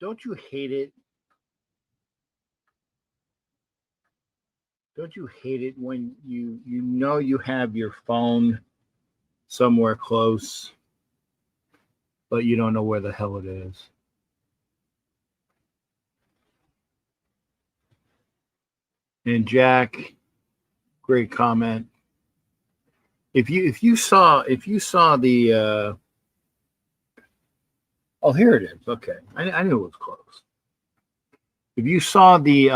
don't you hate it? Don't you hate it when you know you have your phone somewhere close, but you don't know where the hell it is? And Jack, great comment. If you saw the oh, here it is. Okay, I knew it was close. If you saw the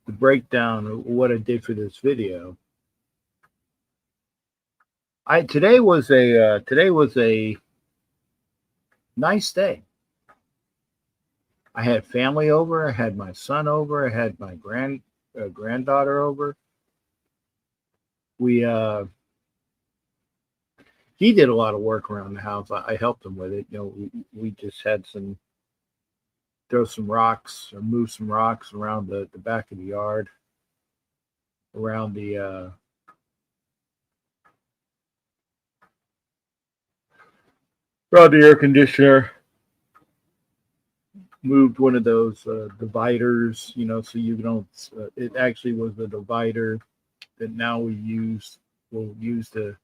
breakdown of what I did for this video, I today was a nice day. I had family over. I had my son over. I had my granddaughter over. We He did a lot of work around the house. I helped him with it. We just had some throw some rocks or move some rocks around the back of the yard, around the air conditioner. Moved one of those dividers, so you don't. It actually was the divider that now will use to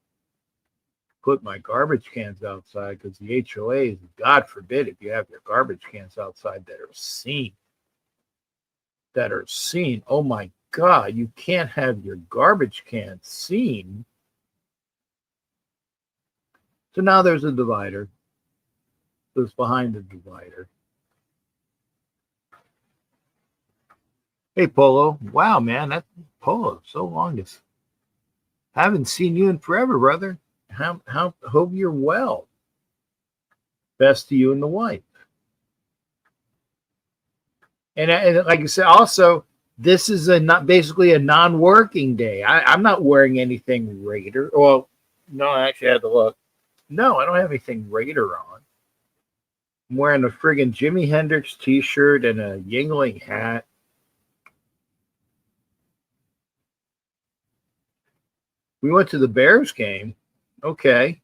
put my garbage cans outside, because the HOAs, God forbid, if you have your garbage cans outside that are seen. Oh my God, you can't have your garbage cans seen. So now there's a divider. That's behind the divider. Hey Polo, wow man, that Polo so long. I haven't seen you in forever, brother. How hope you're well. Best to you and the wife. And like I said, also this is not basically a non-working day. I'm not wearing anything Raider. Well, no, I actually had to look. No, I don't have anything Raider on. I'm wearing a friggin' Jimi Hendrix t-shirt and a Yingling hat. We went to the Bears game. Okay.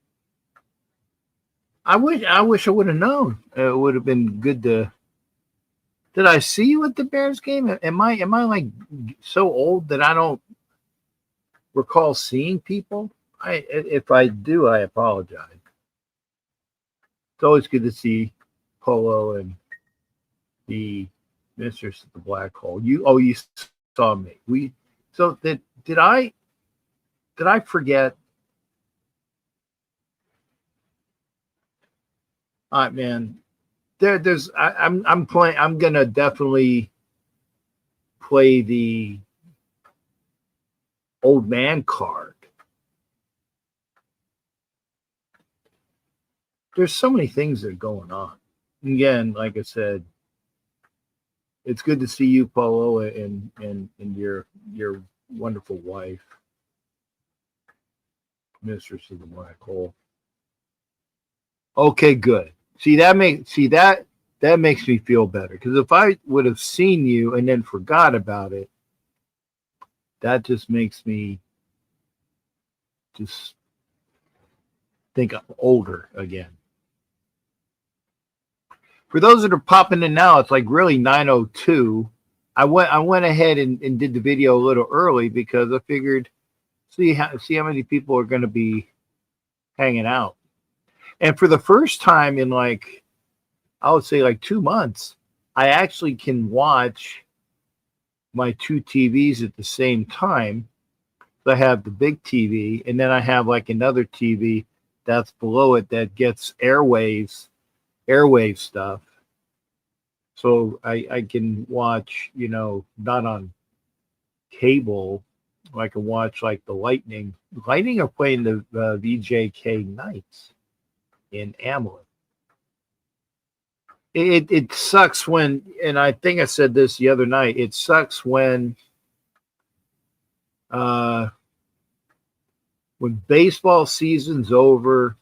I wish I would have known. It would have been good to. Did I see you at the Bears game? Am I like so old that I don't recall seeing people? If I do, I apologize. It's always good to see Polo and the Mistress of the Black Hole. You saw me. Did I forget? All right, man. I'm playing. I'm gonna definitely play the old man card. There's so many things that are going on. Again, like I said, it's good to see you, Polo, and your wonderful wife, Mistress of the Black Hole. Okay, good. That makes me feel better, because if I would have seen you and then forgot about it, that just makes me just think I'm older again. For those that are popping in now, it's like really 9:02. I went ahead and did the video a little early because I figured see how many people are going to be hanging out. And for the first time in I would say 2 months, I actually can watch my two TVs at the same time. So I have the big TV, and then I have another TV that's below it that gets airwave stuff. So I can watch, not on cable. I can watch the Lightning. Lightning are playing the VJK Knights in Amelin. It sucks when, and I think I said this the other night, it sucks when baseball season's over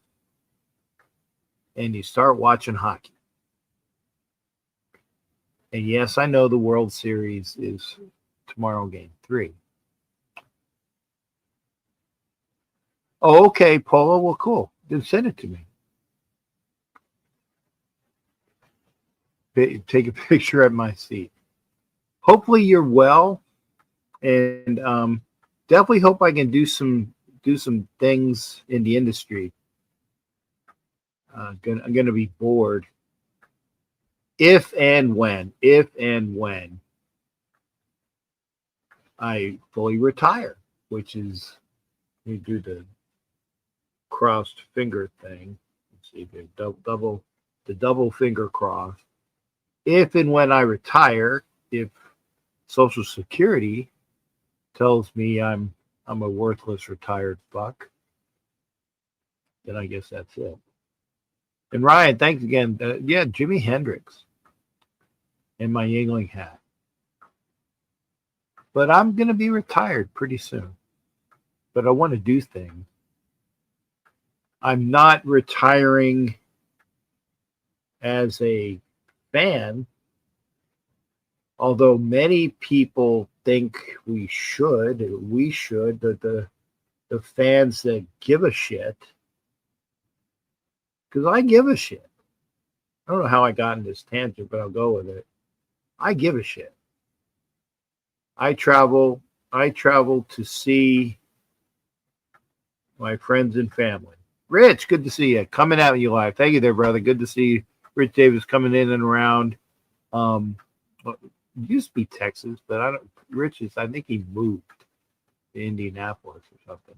and you start watching hockey. And yes, I know the World Series is tomorrow, game 3. Oh, okay, Polo. Well, cool. Then send it to me. take a picture at my seat. Hopefully you're well, and definitely hope I can do some things in the industry. I'm gonna be bored if and when I fully retire, which is we do the crossed finger thing. Let's see, the double finger cross. If and when I retire, if Social Security tells me I'm a worthless retired fuck, then I guess that's it. And Ryan, thanks again. Yeah, Jimi Hendrix and my Yingling hat. But I'm gonna be retired pretty soon. But I want to do things. I'm not retiring as a fan, although many people think we should. We should. The fans that give a shit, because I give a shit. I don't know how I got in this tangent, but I'll go with it. I give a shit. I travel to see my friends and family. Rich, good to see you. Coming at you live. Thank you there, brother. Good to see you. Rich Davis coming in and around. It used to be Texas, but I think he moved to Indianapolis or something.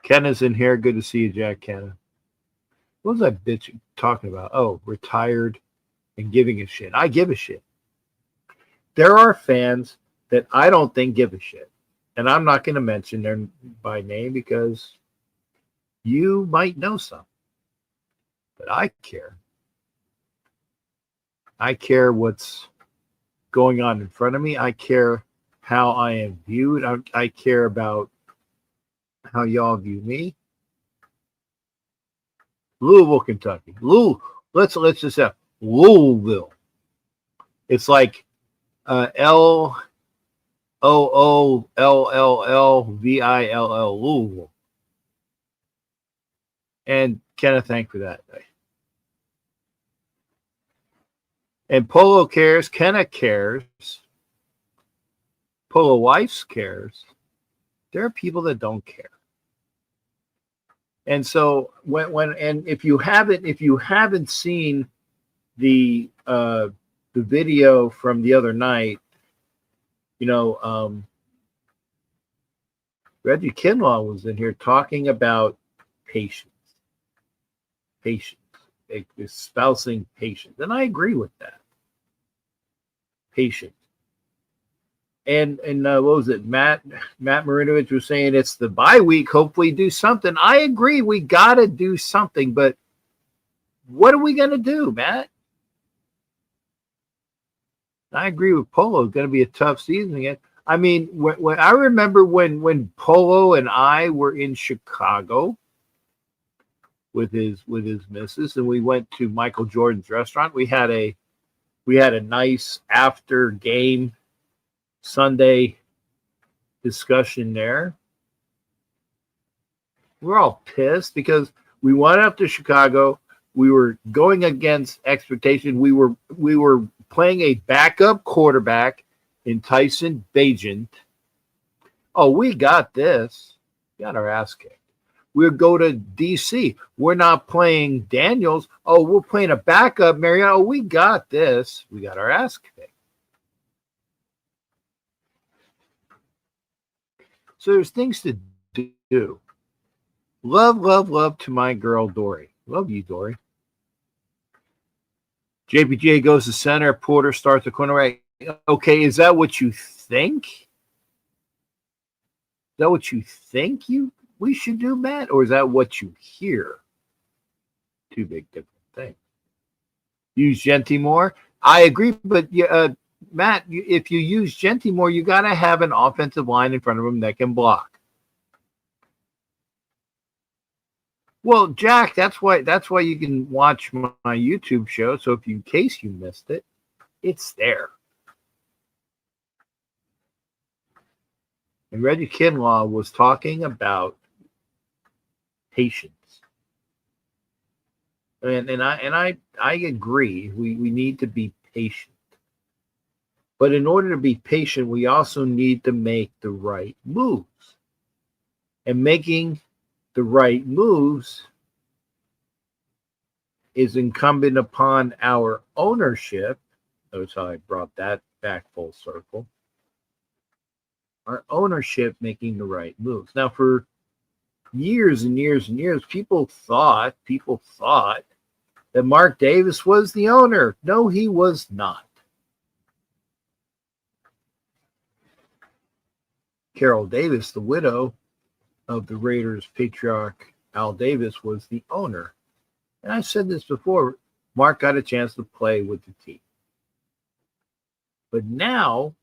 Ken is in here. Good to see you, Jack Kenna. What was that bitch talking about? Oh, retired and giving a shit. I give a shit. There are fans that I don't think give a shit. And I'm not going to mention them by name because you might know some. But I care. I care what's going on in front of me. I care how I am viewed. I care about how y'all view me. Louisville, Kentucky. Let's just have Louisville. It's like LOOLLVILL, Louisville. And Kenneth, thank for that. And Polo cares. Kenneth cares. Polo Wives cares. There are people that don't care. And so and if you haven't seen the video from the other night, Reggie Kinlaw was in here talking about patience, espousing patience, and I agree with that. Patience. And what was it? Matt Marinovich was saying it's the bye week. Hopefully, do something. I agree. We got to do something, but what are we going to do, Matt? I agree with Polo. It's going to be a tough season again. I mean, when I remember when Polo and I were in Chicago with his missus, and we went to Michael Jordan's restaurant. We had a nice after game Sunday discussion there. We're all pissed because we went up to Chicago. We were going against expectation. We were playing a backup quarterback in Tyson Bagent. Oh, we got this. Got our ass kicked. We'll go to D.C. We're not playing Daniels. Oh, we're playing a backup Mariano. Oh, we got this. We got our ass kicked. So there's things to do. Love to my girl, Dory. Love you, Dory. JPJ goes to center. Porter starts the corner right. Okay, is that what you think? Is that what you think we should do, Matt? Or is that what you hear? Two big different things. Use Genty more. I agree, but Matt, if you use Genty more, you got to have an offensive line in front of him that can block. Well, Jack, that's why you can watch my YouTube show. So in case you missed it, it's there. And Reggie Kinlaw was talking about patience. And I agree. We need to be patient. But in order to be patient, we also need to make the right moves. And making the right moves is incumbent upon our ownership. Notice how I brought that back full circle. Our ownership making the right moves. Now, for years and years and years, people thought that Mark Davis was the owner. No, he was not. Carol Davis, the widow of the Raiders patriarch Al Davis, was the owner. And I've said this before, Mark got a chance to play with the team. But now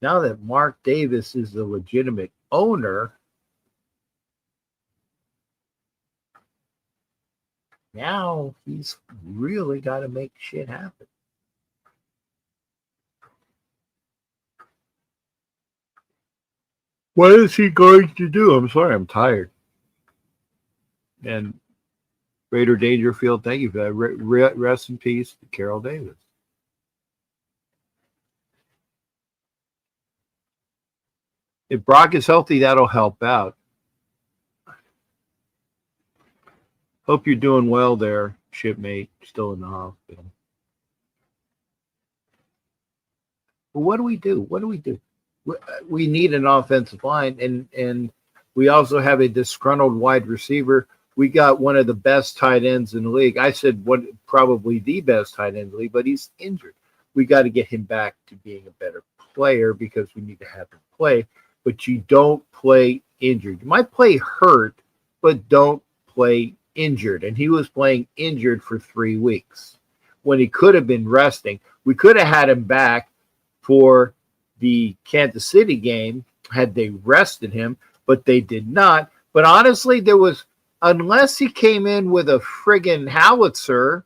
that Mark Davis is the legitimate owner, now he's really got to make shit happen. What is he going to do? I'm sorry, I'm tired. And Raider Dangerfield, thank you for that. Rest in peace to Carol Davis. If Brock is healthy, that'll help out. Hope you're doing well there, shipmate, still in the hospital. But what do we do? We need an offensive line, and we also have a disgruntled wide receiver. We got one of the best tight ends in the league. I said probably the best tight end in the league, but he's injured. We got to get him back to being a better player because we need to have him play. But you don't play injured. You might play hurt, but don't play injured. And he was playing injured for 3 weeks when he could have been resting. We could have had him back for the Kansas City game had they rested him, but they did not. But honestly, unless he came in with a friggin' howitzer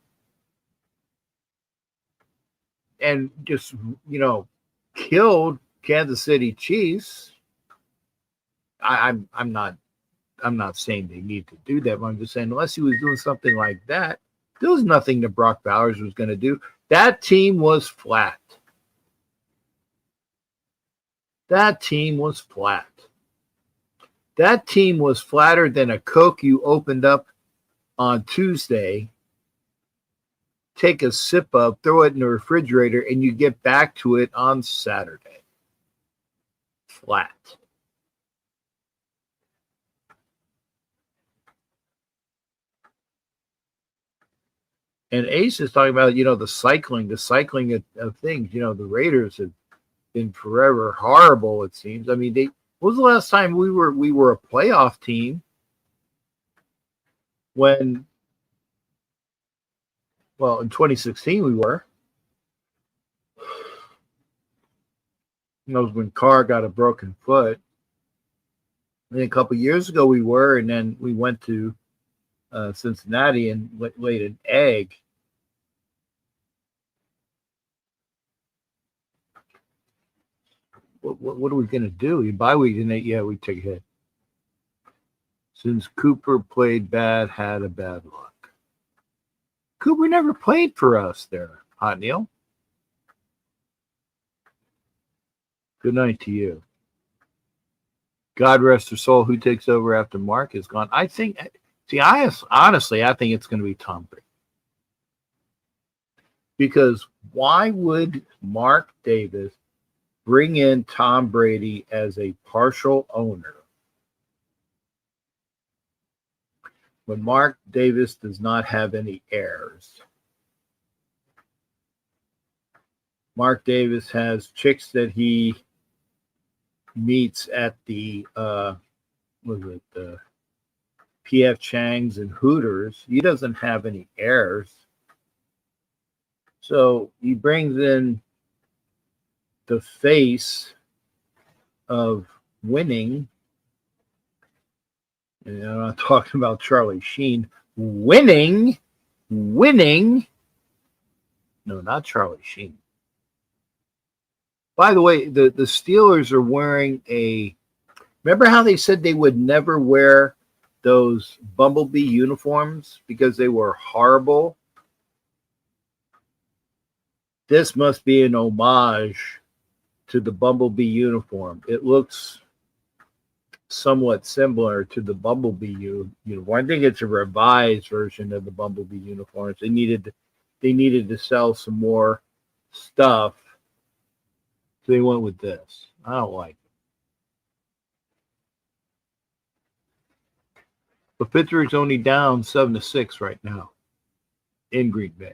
and just, killed Kansas City Chiefs, I'm not saying they need to do that, but I'm just saying unless he was doing something like that, there was nothing that Brock Bowers was going to do. That team was flat. That team was flat. That team was flatter than a Coke you opened up on Tuesday, take a sip of, throw it in the refrigerator, and you get back to it on Saturday. Flat. And Ace is talking about, the cycling of things. The Raiders have been forever horrible, it seems. I mean, when was the last time we were a playoff team? In 2016 we were. That was when Carr got a broken foot. And a couple of years ago we were, and then we went to Cincinnati and laid an egg. What are we going to do? Bye week, we take a hit. Since Cooper played bad, had a bad luck. Cooper never played for us there, Hot Neil. Good night to you. God rest her soul. Who takes over after Mark is gone? I think honestly, I think it's going to be Tom Brady. Because why would Mark Davis bring in Tom Brady as a partial owner when Mark Davis does not have any heirs? Mark Davis has chicks that he meets at the PF Chang's and Hooters. He doesn't have any heirs. So he brings in the face of winning. And I'm not talking about Charlie Sheen. Winning. No, not Charlie Sheen. By the way, the Steelers are wearing remember how they said they would never wear those Bumblebee uniforms because they were horrible. This must be an homage to the Bumblebee uniform. It looks somewhat similar to the Bumblebee uniform. I think it's a revised version of the Bumblebee uniforms. They needed to sell some more stuff, so they went with this. I don't like it. But Pittsburgh's only down 7-6 right now in Green Bay.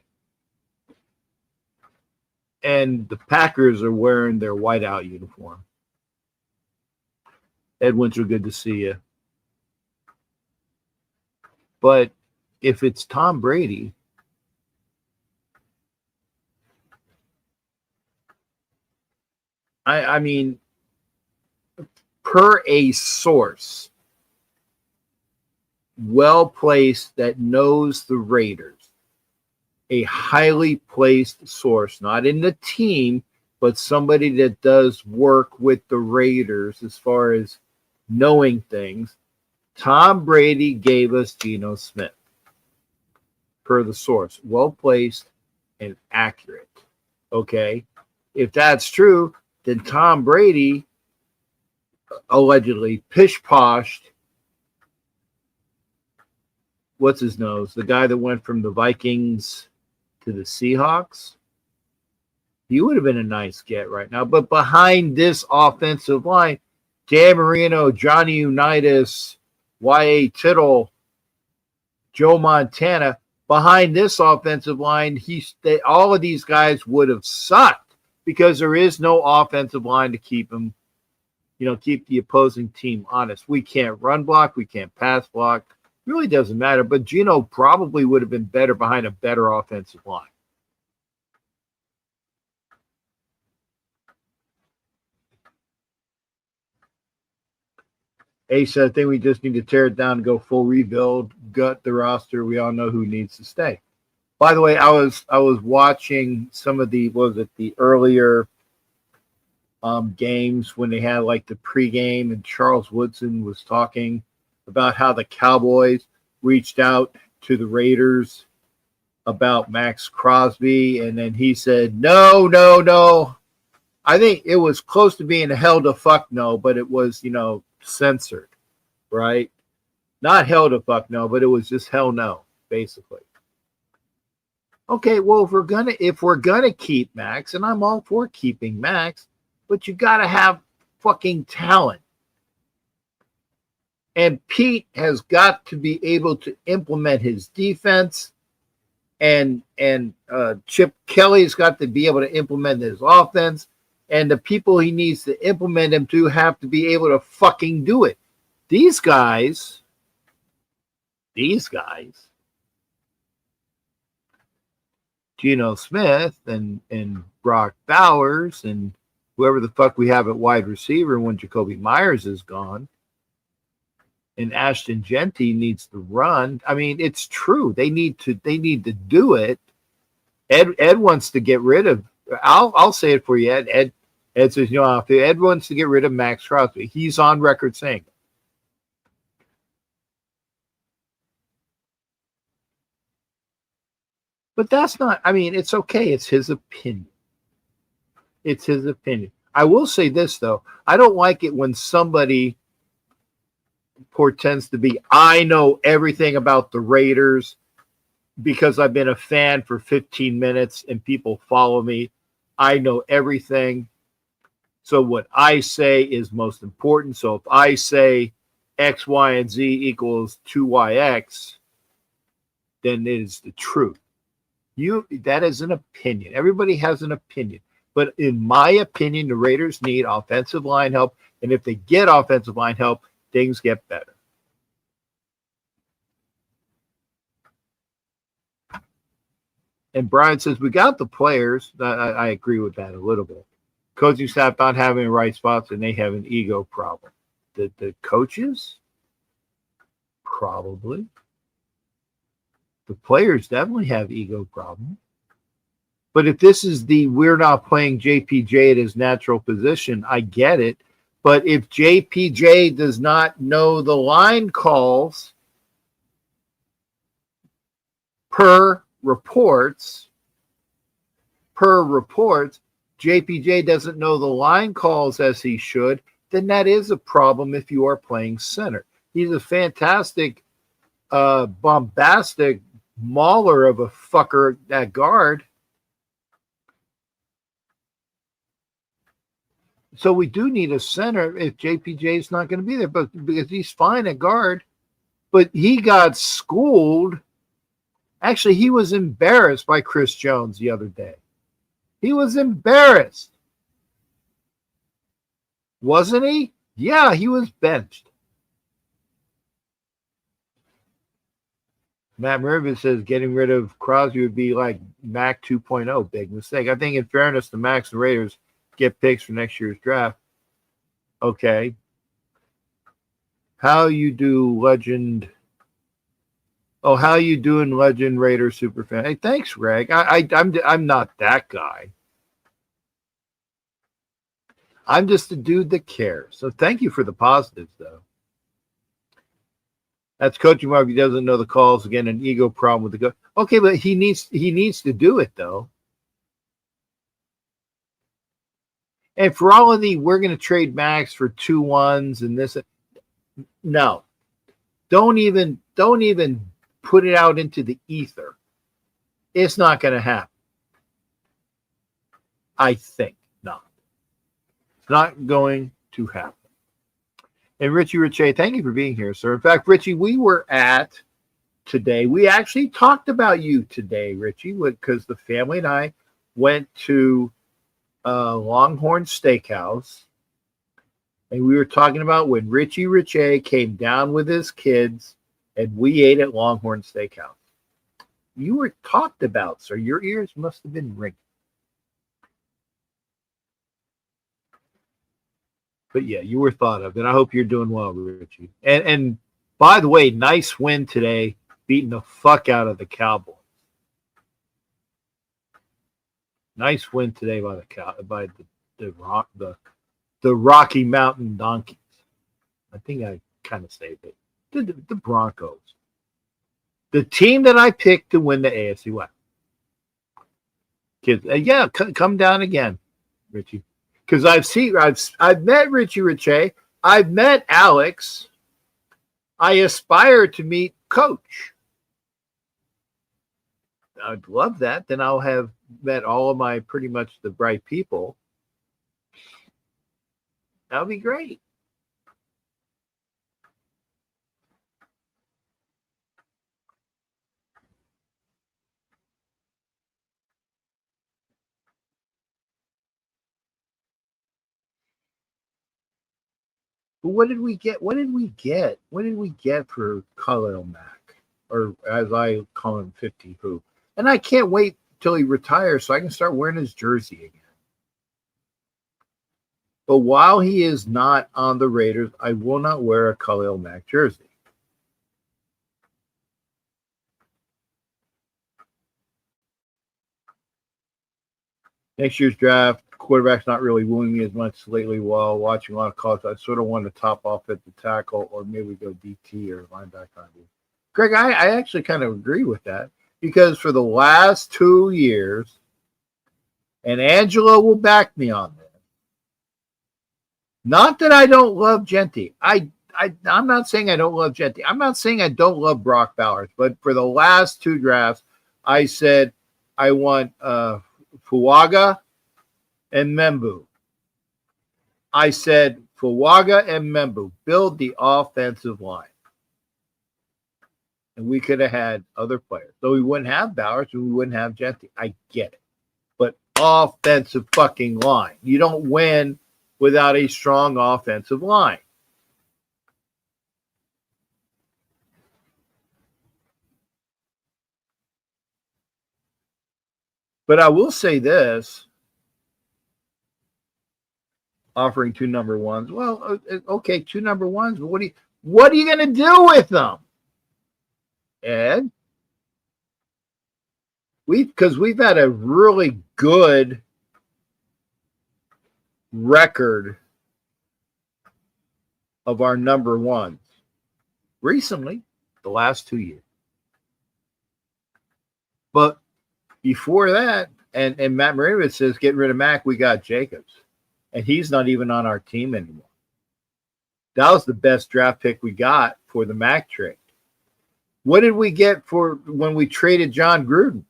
And the Packers are wearing their whiteout uniform. Ed Winter, good to see you. But if it's Tom Brady, I mean, per a source, well-placed that knows the Raiders, a highly placed source, not in the team, but somebody that does work with the Raiders as far as knowing things, Tom Brady gave us Geno Smith, per the source. Well-placed and accurate. Okay? If that's true, then Tom Brady allegedly pish-poshed, what's his nose? The guy that went from the Vikings to the Seahawks. He would have been a nice get right now. But behind this offensive line, Dan Marino, Johnny Unitas, Y.A. Tittle, Joe Montana, behind this offensive line, all of these guys would have sucked because there is no offensive line to keep them, keep the opposing team honest. We can't run block. We can't pass block. Really doesn't matter. But Geno probably would have been better behind a better offensive line. Ace said, I think we just need to tear it down and go full rebuild, gut the roster. We all know who needs to stay. By the way, I was watching some of the earlier games when they had like the pregame, and Charles Woodson was talking about how the Cowboys reached out to the Raiders about Max Crosby, and then he said, no. I think it was close to being a hell to fuck no, but it was, censored, right? Not hell to fuck no, but it was just hell no, basically. Okay, well, if we're gonna keep Max, and I'm all for keeping Max, but you gotta have fucking talent. And Pete has got to be able to implement his defense, and Chip Kelly's got to be able to implement his offense, and the people he needs to implement him to have to be able to fucking do it. These guys, Geno Smith and Brock Bowers and whoever the fuck we have at wide receiver when Jacoby Myers is gone, and Ashton Genty needs to run. I mean, it's true. They need to do it. Ed wants to get rid of. I'll say it for you, Ed. Ed says, Ed wants to get rid of Max Crosby. He's on record saying it. But that's not, it's okay. It's his opinion. It's his opinion. I will say this, though. I don't like it when somebody portends to be, I know everything about the Raiders because I've been a fan for 15 minutes and people follow me. I know everything. So what I say is most important. So if I say X, Y, and Z equals 2YX, then it is the truth. That is an opinion. Everybody has an opinion. But in my opinion, the Raiders need offensive line help. And if they get offensive line help, things get better. And Brian says, we got the players. I agree with that a little bit. Coaching staff not having the right spots, and they have an ego problem. The coaches? Probably. The players definitely have ego problems. But if this is we're not playing JPJ at his natural position, I get it. But if JPJ does not know the line calls per reports, JPJ doesn't know the line calls as he should, then that is a problem if you are playing center. He's a fantastic, bombastic mauler of a fucker at guard. So we do need a center if JPJ is not going to be there, but because he's fine at guard. But he got schooled. Actually, he was embarrassed by Chris Jones the other day. He was embarrassed. Wasn't he? Yeah, he was benched. Matt Mervis says getting rid of Crosby would be like Mac 2.0. Big mistake. I think in fairness, the Max and Raiders get picks for next year's draft. Okay. How you do legend? Oh, how you doing, legend Raider superfan? Hey, thanks, Greg. I'm not that guy. I'm just a dude that cares. So thank you for the positives, though. That's coaching Mark. He doesn't know the calls. Again, an ego problem with the coach. Okay, but he needs to do it, though. And for all of the, we're going to trade Max for 2-1s and this. No, don't even put it out into the ether. It's not going to happen. I think not. It's not going to happen. And Richie Richey, thank you for being here, sir. In fact, Richie, we were at today. We actually talked about you today, Richie, because the family and I went to Longhorn Steakhouse, and we were talking about when Richie Richey came down with his kids, and we ate at Longhorn Steakhouse. You were talked about, sir. Your ears must have been ringing. But yeah, you were thought of, and I hope you're doing well, Richie. And by the way, nice win today, beating the fuck out of the Cowboys. Nice win today by the Rocky Mountain Donkeys. I think I kind of saved it. The Broncos, the team that I picked to win the AFC West. Kids, yeah, come down again, Richie. Because I've met Richie Richey, I've met Alex. I aspire to meet Coach. I'd love that. Then I'll have met all of my pretty much the bright people. That would be great. But what did we get? What did we get? What did we get for Khalil Mack? Or as I call him, 50 Hoop. And I can't wait till he retires so I can start wearing his jersey again. But while he is not on the Raiders, I will not wear a Khalil Mack jersey. Next year's draft, quarterback's not really wooing me as much lately while watching a lot of college. I sort of want to top off at the tackle or maybe go DT or linebacker. Greg, I actually kind of agree with that because for the last 2 years, and Angelo will back me on this, not that I don't love Genty. I'm not saying I don't love Genty. I'm not saying I don't love Brock Bowers, but for the last 2 drafts, I said I want Fuaga and Membu. I said Fuaga and Membu build the offensive line. And we could have had other players. So we wouldn't have Bowers and we wouldn't have Genty. I get it. But offensive fucking line. You don't win without a strong offensive line. But I will say this. Offering 2 number ones. Well, okay, 2 number ones. But what are you going to do with them? Ed? Because we've had a really good record of our number ones recently, the last 2 years. But before that, and Matt Maravich says, get rid of Mac, we got Jacobs. And he's not even on our team anymore. That was the best draft pick we got for the Mac trade. What did we get for when we traded John Gruden?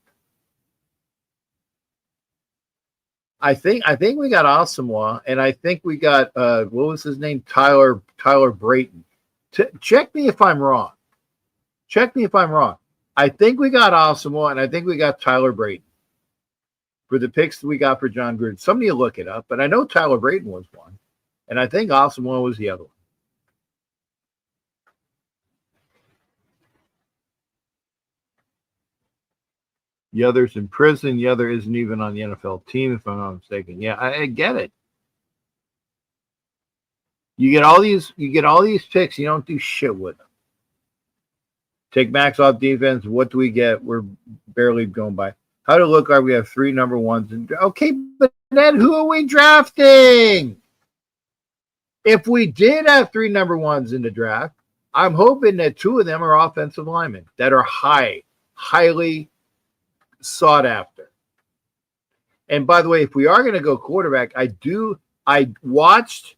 I think we got Asamoah, and I think we got what was his name? Tyler Brayton. Check me if I'm wrong. Check me if I'm wrong. I think we got Asamoah, and I think we got Tyler Brayton for the picks that we got for John Gruden. Somebody will look it up, but I know Tyler Brayton was one, and I think Asamoah was the other one. The other's in prison. The other isn't even on the NFL team, if I'm not mistaken. Yeah, I get it. You get all these picks. You don't do shit with them. Take Max off defense. What do we get? We're barely going by. How to look like we have 3 number ones. Okay, but then who are we drafting? If we did have 3 number ones in the draft, I'm hoping that 2 of them are offensive linemen that are highly sought after. And by the way, if we are going to go quarterback, I watched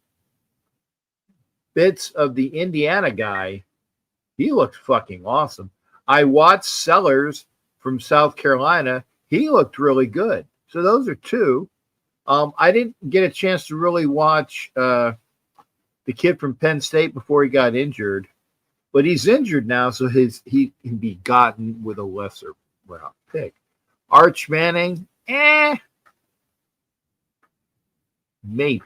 bits of the Indiana guy. He looked fucking awesome. I watched Sellers from South Carolina. He looked really good. So those are 2. I didn't get a chance to really watch the kid from Penn State before he got injured, but he's injured now, so he can be gotten with a lesser round pick. Arch Manning, maybe.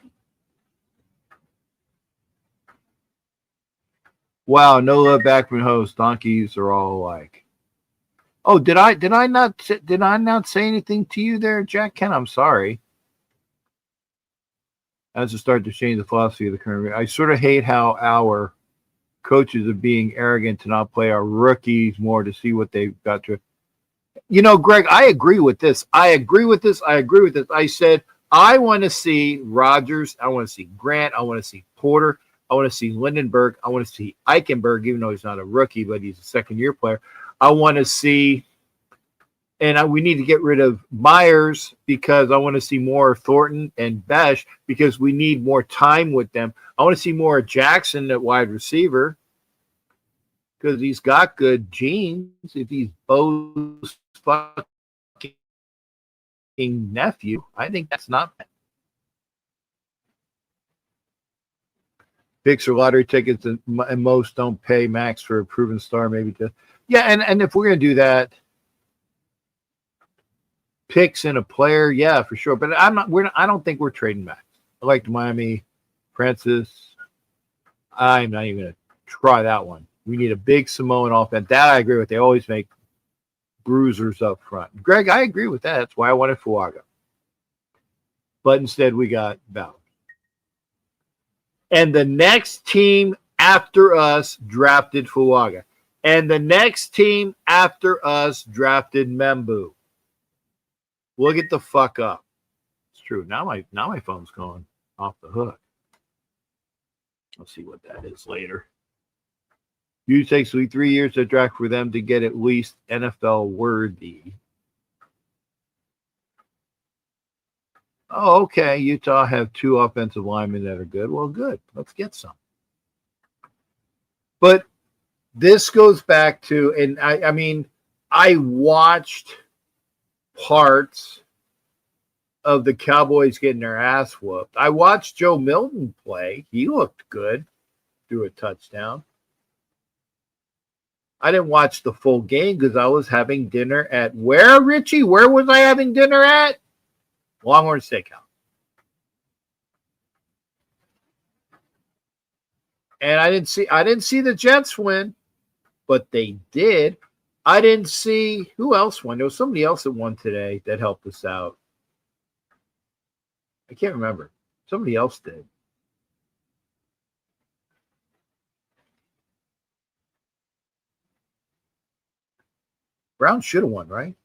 Wow, no love Backman host. Donkeys are all alike. Oh, did I not say anything to you there, Jack Ken? I'm sorry. As to start to change the philosophy of the current, I sort of hate how our coaches are being arrogant to not play our rookies more to see what they've got to. You know, Greg, I agree with this. I said, I want to see Rodgers. I want to see Grant. I want to see Porter. I want to see Lindenberg. I want to see Eichenberg, even though he's not a rookie, but he's a second-year player. I want to see, and we need to get rid of Myers because I want to see more of Thornton and Besh because we need more time with them. I want to see more of Jackson at wide receiver because he's got good genes. If he's Bo's fucking nephew, I think that's not bad. Picks or lottery tickets, and most don't pay max for a proven star, maybe to. Yeah, and if we're gonna do that, picks in a player, yeah, for sure. But I don't think we're trading max. I liked Miami, Francis. I'm not even gonna try that one. We need a big Samoan offense. That I agree with. They always make bruisers up front. Greg, I agree with that. That's why I wanted Fuaga. But instead, we got Ballard. And the next team after us drafted Fuaga. And the next team after us drafted Membu. We'll get the fuck up. It's true. Now my phone's going off the hook. Let's see what that is later. Usually takes 3 years to draft for them to get at least NFL worthy. Oh, okay. Utah have 2 offensive linemen that are good. Well, good. Let's get some. But this goes back to, and I mean, I watched parts of the Cowboys getting their ass whooped. I watched Joe Milton play. He looked good. Threw a touchdown. I didn't watch the full game because I was having dinner at where, Richie? Where was I having dinner at? Longhorn Steakhouse. And I didn't see the Jets win, but they did. I didn't see who else won. There was somebody else that won today that helped us out. I can't remember. Somebody else did. Brown should have won, right?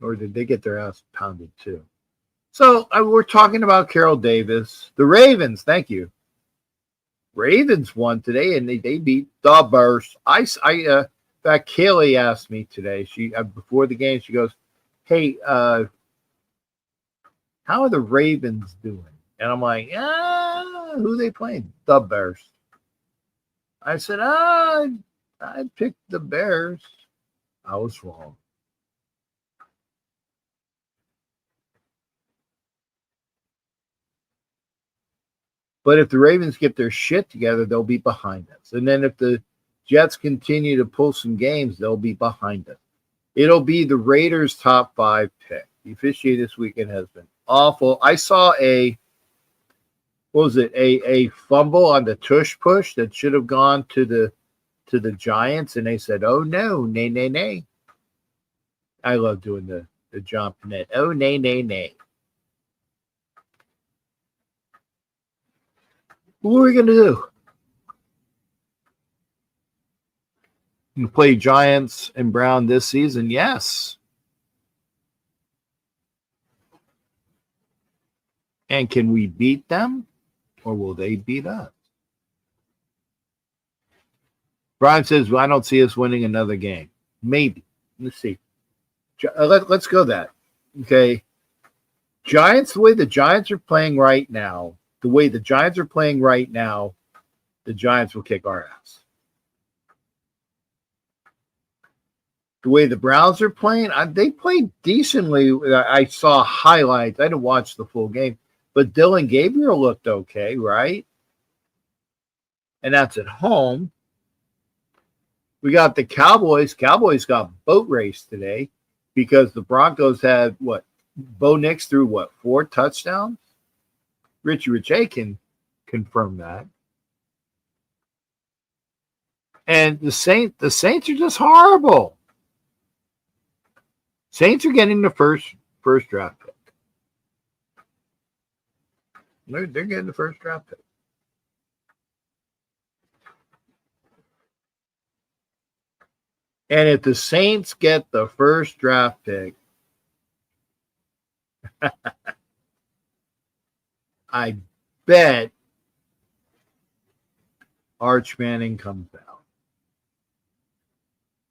Or did they get their ass pounded too? So we're talking about Carroll Davis. The Ravens, thank you. Ravens won today, and they beat the Bears. In fact, Kaylee asked me today. She before the game, she goes, "Hey, how are the Ravens doing?" And I'm like, who are they playing? The Bears. I said, I picked the Bears. I was wrong. But if the Ravens get their shit together, they'll be behind us. And then if the Jets continue to pull some games, they'll be behind us. It'll be the Raiders' top 5 pick. The officiating this weekend has been awful. I saw a fumble on the tush push that should have gone to the Giants, and they said, "Oh no, nay, nay, nay." I love doing the John Pinette. Oh, nay, nay, nay. What are we gonna do? You play Giants and Brown this season? Yes. And can we beat them, or will they beat us? Brian says, well, I don't see us winning another game. Maybe. Let's see. Let's go that. Okay. Giants, the way the Giants are playing right now, the Giants will kick our ass. The way the Browns are playing, they played decently. I saw highlights. I didn't watch the full game, but Dylan Gabriel looked okay, right? And that's at home. We got the Cowboys. Cowboys got boat race today because the Broncos had what? Bo Nix threw what? 4 touchdowns? Richie Rich can confirm that. And the Saints are just horrible. Saints are getting the first draft pick. They're getting the first draft pick. And if the Saints get the first draft pick, I bet Arch Manning comes out.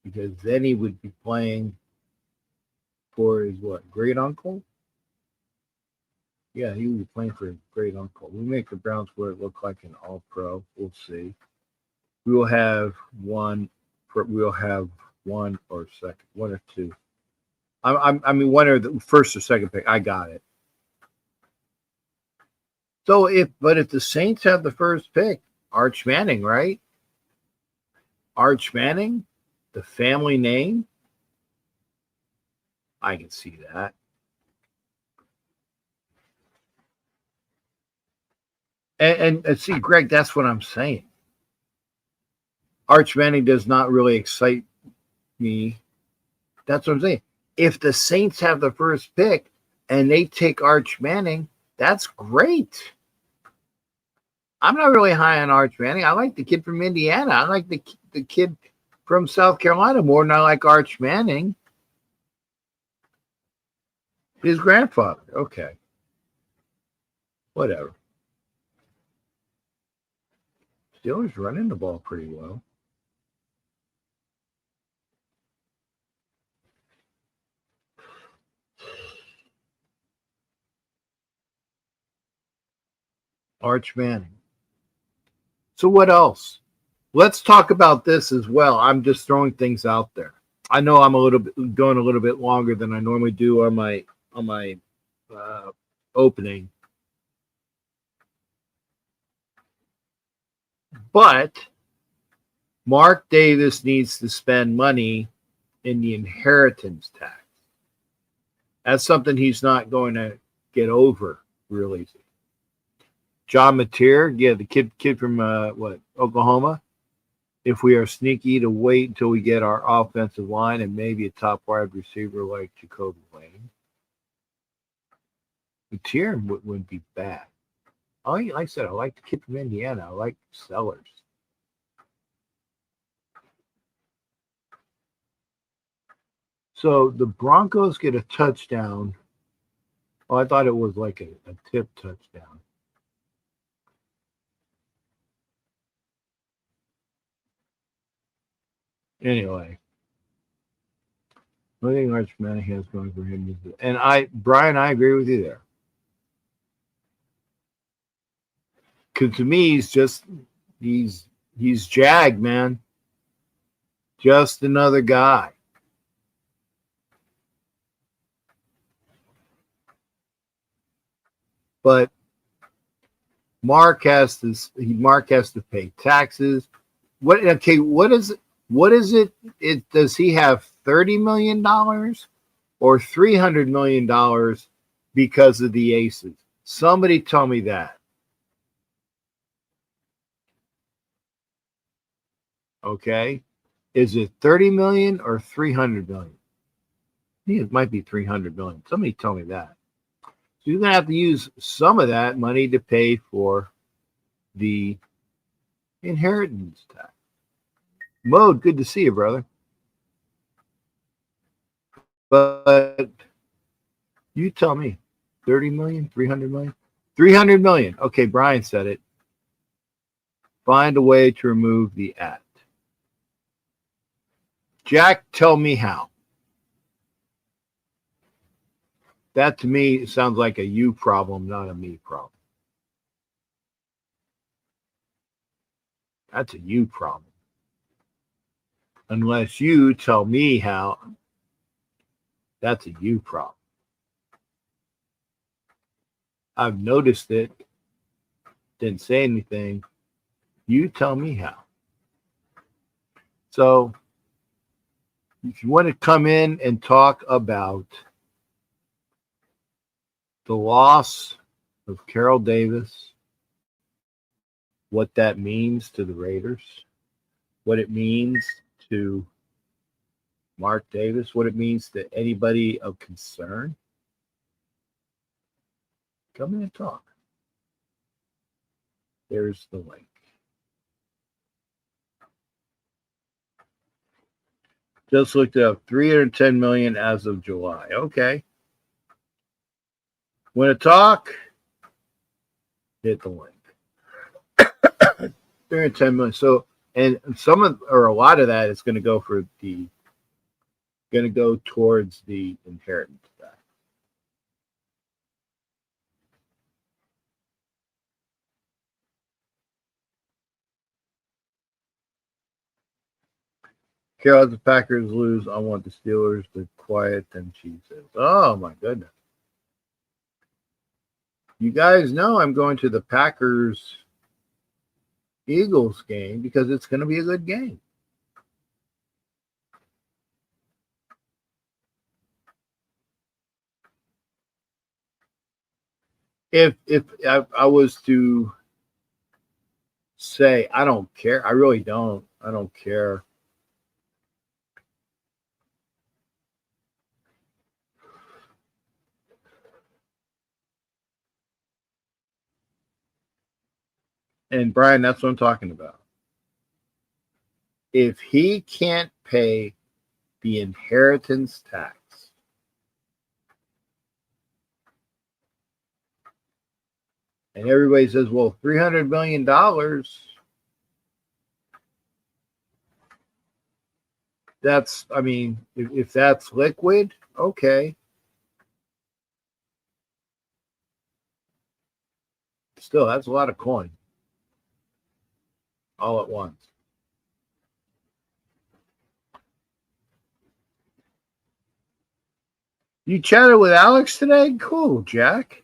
Because then he would be playing for his what? Great uncle? Yeah, he would be playing for his great uncle. We make the Browns where it look like an all pro. We'll see. We will have one or second, one or two. I mean, one or the first or second pick. I got it. So if the Saints have the first pick, Arch Manning, right? Arch Manning, the family name. I can see that. And see, Greg, that's what I'm saying. Arch Manning does not really excite me. That's what I'm saying. If the Saints have the first pick and they take Arch Manning, that's great. I'm not really high on Arch Manning. I like the kid from Indiana. I like the kid from South Carolina more than I like Arch Manning. His grandfather. Okay. Whatever. Steelers running the ball pretty well. Arch Manning. So what else? Let's talk about this as well. I'm just throwing things out there. I know I'm going a little bit longer than I normally do on my opening, but Mark Davis needs to spend money in the inheritance tax. That's something he's not going to get over real easy. John Mateer, yeah, the kid from Oklahoma. If we are sneaky, to wait until we get our offensive line and maybe a top wide receiver like Jacoby Lane. Mateer wouldn't be bad. Like I said, I like the kid from Indiana. I like Sellers. So the Broncos get a touchdown. Oh, I thought it was like a tip touchdown. Anyway, I think Arch Manning has going for him. And Brian, I agree with you there. Because to me, he's he's Jag, man. Just another guy. But Mark has to pay taxes. What is it? Does he have $30 million or $300 million because of the Aces? Somebody tell me that. Okay. Is it 30 million or 300 million? I think it might be 300 million. Somebody tell me that. So you're going to have to use some of that money to pay for the inheritance tax. Mode, good to see you, brother. But you tell me, 30 million, 300 million? 300 million. Okay, Brian said it. Find a way to remove the at. Jack, tell me how. That to me sounds like a you problem, not a me problem. That's a you problem. Unless you tell me how, that's a you problem. I've noticed it, didn't say anything. You tell me how. So, if you want to come in and talk about the loss of Carroll Davis, what that means to the Raiders, what it means to Mark Davis, what it means to anybody of concern, come in and talk. There's the link. Just looked up 310 million as of July. Okay. Want to talk? Hit the link. 310 million. So, and some of or a lot of that is going to go towards the inheritance tax. Carol, as the Packers lose, I want the Steelers to quiet them, she says. Oh my goodness. You guys know I'm going to the Packers Eagles game because it's going to be a good game. If I was to say I don't care, I really don't. I don't care. And Brian, that's what I'm talking about. If he can't pay the inheritance tax, and everybody says, well, $300 million, that's, I mean, if that's liquid, okay. Still, that's a lot of coin all at once. You chatted with Alex today? Cool, Jack.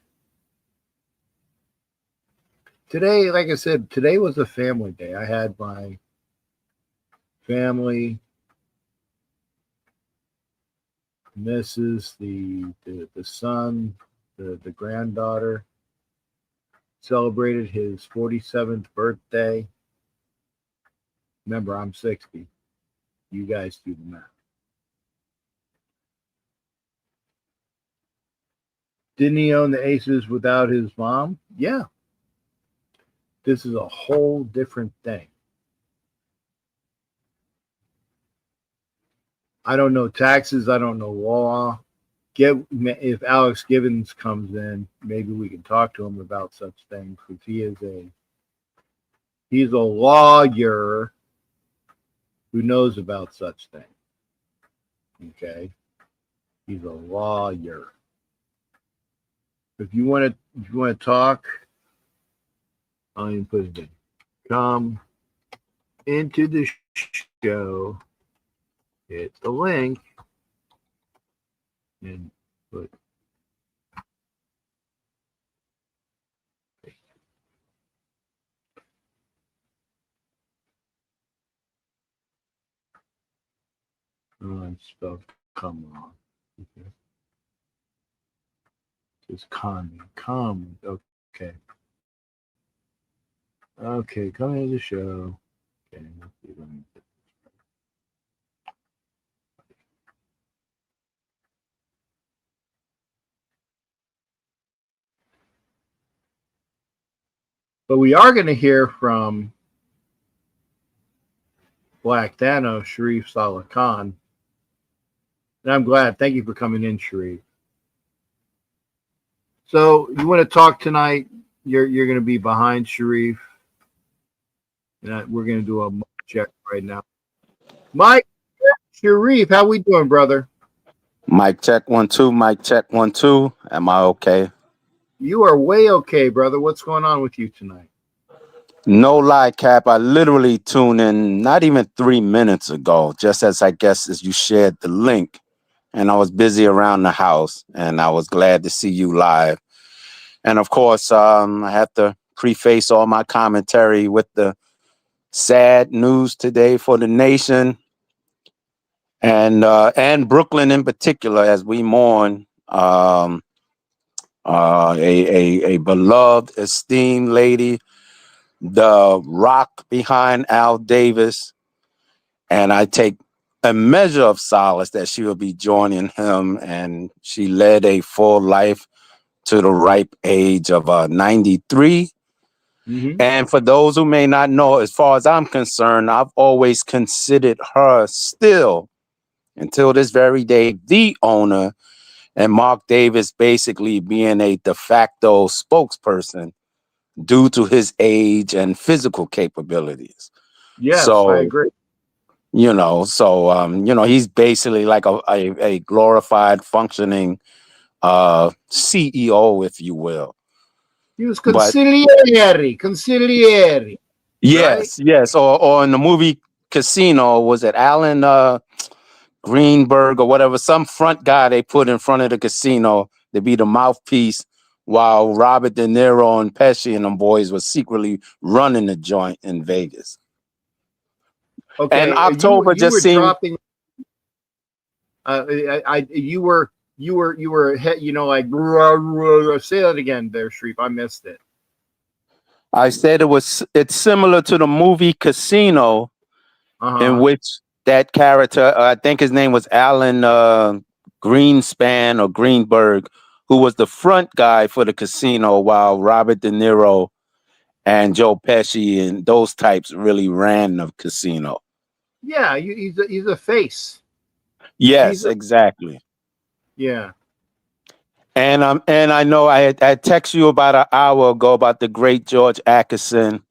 Today, like I said, today was a family day. I had my family, Mrs., the son, the granddaughter, celebrated his 47th birthday. Remember, I'm 60. You guys do the math. Didn't he own the Aces without his mom? Yeah. This is a whole different thing. I don't know taxes. I don't know law. If Alex Gibbons comes in, maybe we can talk to him about such things because he's a lawyer who knows about such things. Okay. He's a lawyer. If you want to talk, I'll even put it in. Come into the show. Hit the link and put. Oh, I spelled come wrong. Okay. It's come. Okay. Okay, come into the show. Okay, let's see if I can get this right. But we are going to hear from Black Thanos, Sharif Saleh Khan. And I'm glad. Thank you for coming in, Sharif. So you want to talk tonight? You're going to be behind Sharif. And we're going to do a mic check right now. Mike, Sharif, how we doing, brother? Mic check 1 2. Mic check 1 2. Am I okay? You are way okay, brother. What's going on with you tonight? No lie, Cap. I literally tuned in not even 3 minutes ago, just as I guess as you shared the link. And I was busy around the house, and I was glad to see you live. And of course, I have to preface all my commentary with the sad news today for the nation and Brooklyn in particular, as we mourn a beloved, esteemed lady, the rock behind Al Davis. And I take a measure of solace that she will be joining him. And she led a full life to the ripe age of 93. Mm-hmm. And for those who may not know, as far as I'm concerned, I've always considered her still, until this very day, the owner, and Mark Davis basically being a de facto spokesperson due to his age and physical capabilities. Yes, So, I agree. He's basically like a glorified functioning CEO, if you will. He was consigliere. Yes, right? Yes. Or in the movie Casino, was it Alan Greenberg or whatever, some front guy they put in front of the casino to be the mouthpiece while Robert De Niro and Pesci and them boys was secretly running the joint in Vegas. Okay, and October you were just seemed dropping. You were like say that again, there, Sharif. I missed it. I said it's similar to the movie Casino, in which that character, I think his name was Alan Greenspan or Greenberg, who was the front guy for the casino, while Robert De Niro and Joe Pesci and those types really ran the casino. Yeah, he's a face. Yes, exactly. Yeah. And I know I texted you about an hour ago about the great George Atkinson,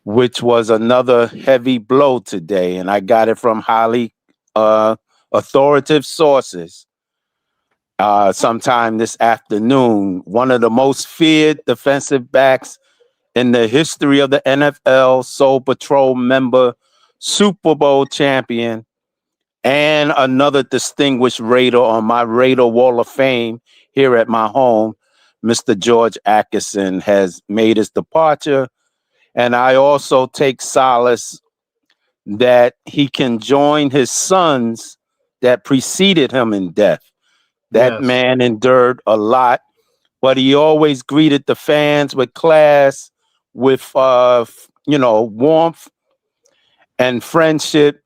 which was another heavy blow today, and I got it from highly authoritative sources sometime this afternoon. One of the most feared defensive backs in the history of the NFL, Soul Patrol member, Super Bowl champion, and another distinguished Raider on my Raider Wall of Fame here at my home, Mr. George Atkinson, has made his departure. And I also take solace that he can join his sons that preceded him in death. That man endured a lot, but he always greeted the fans with class, with warmth and friendship,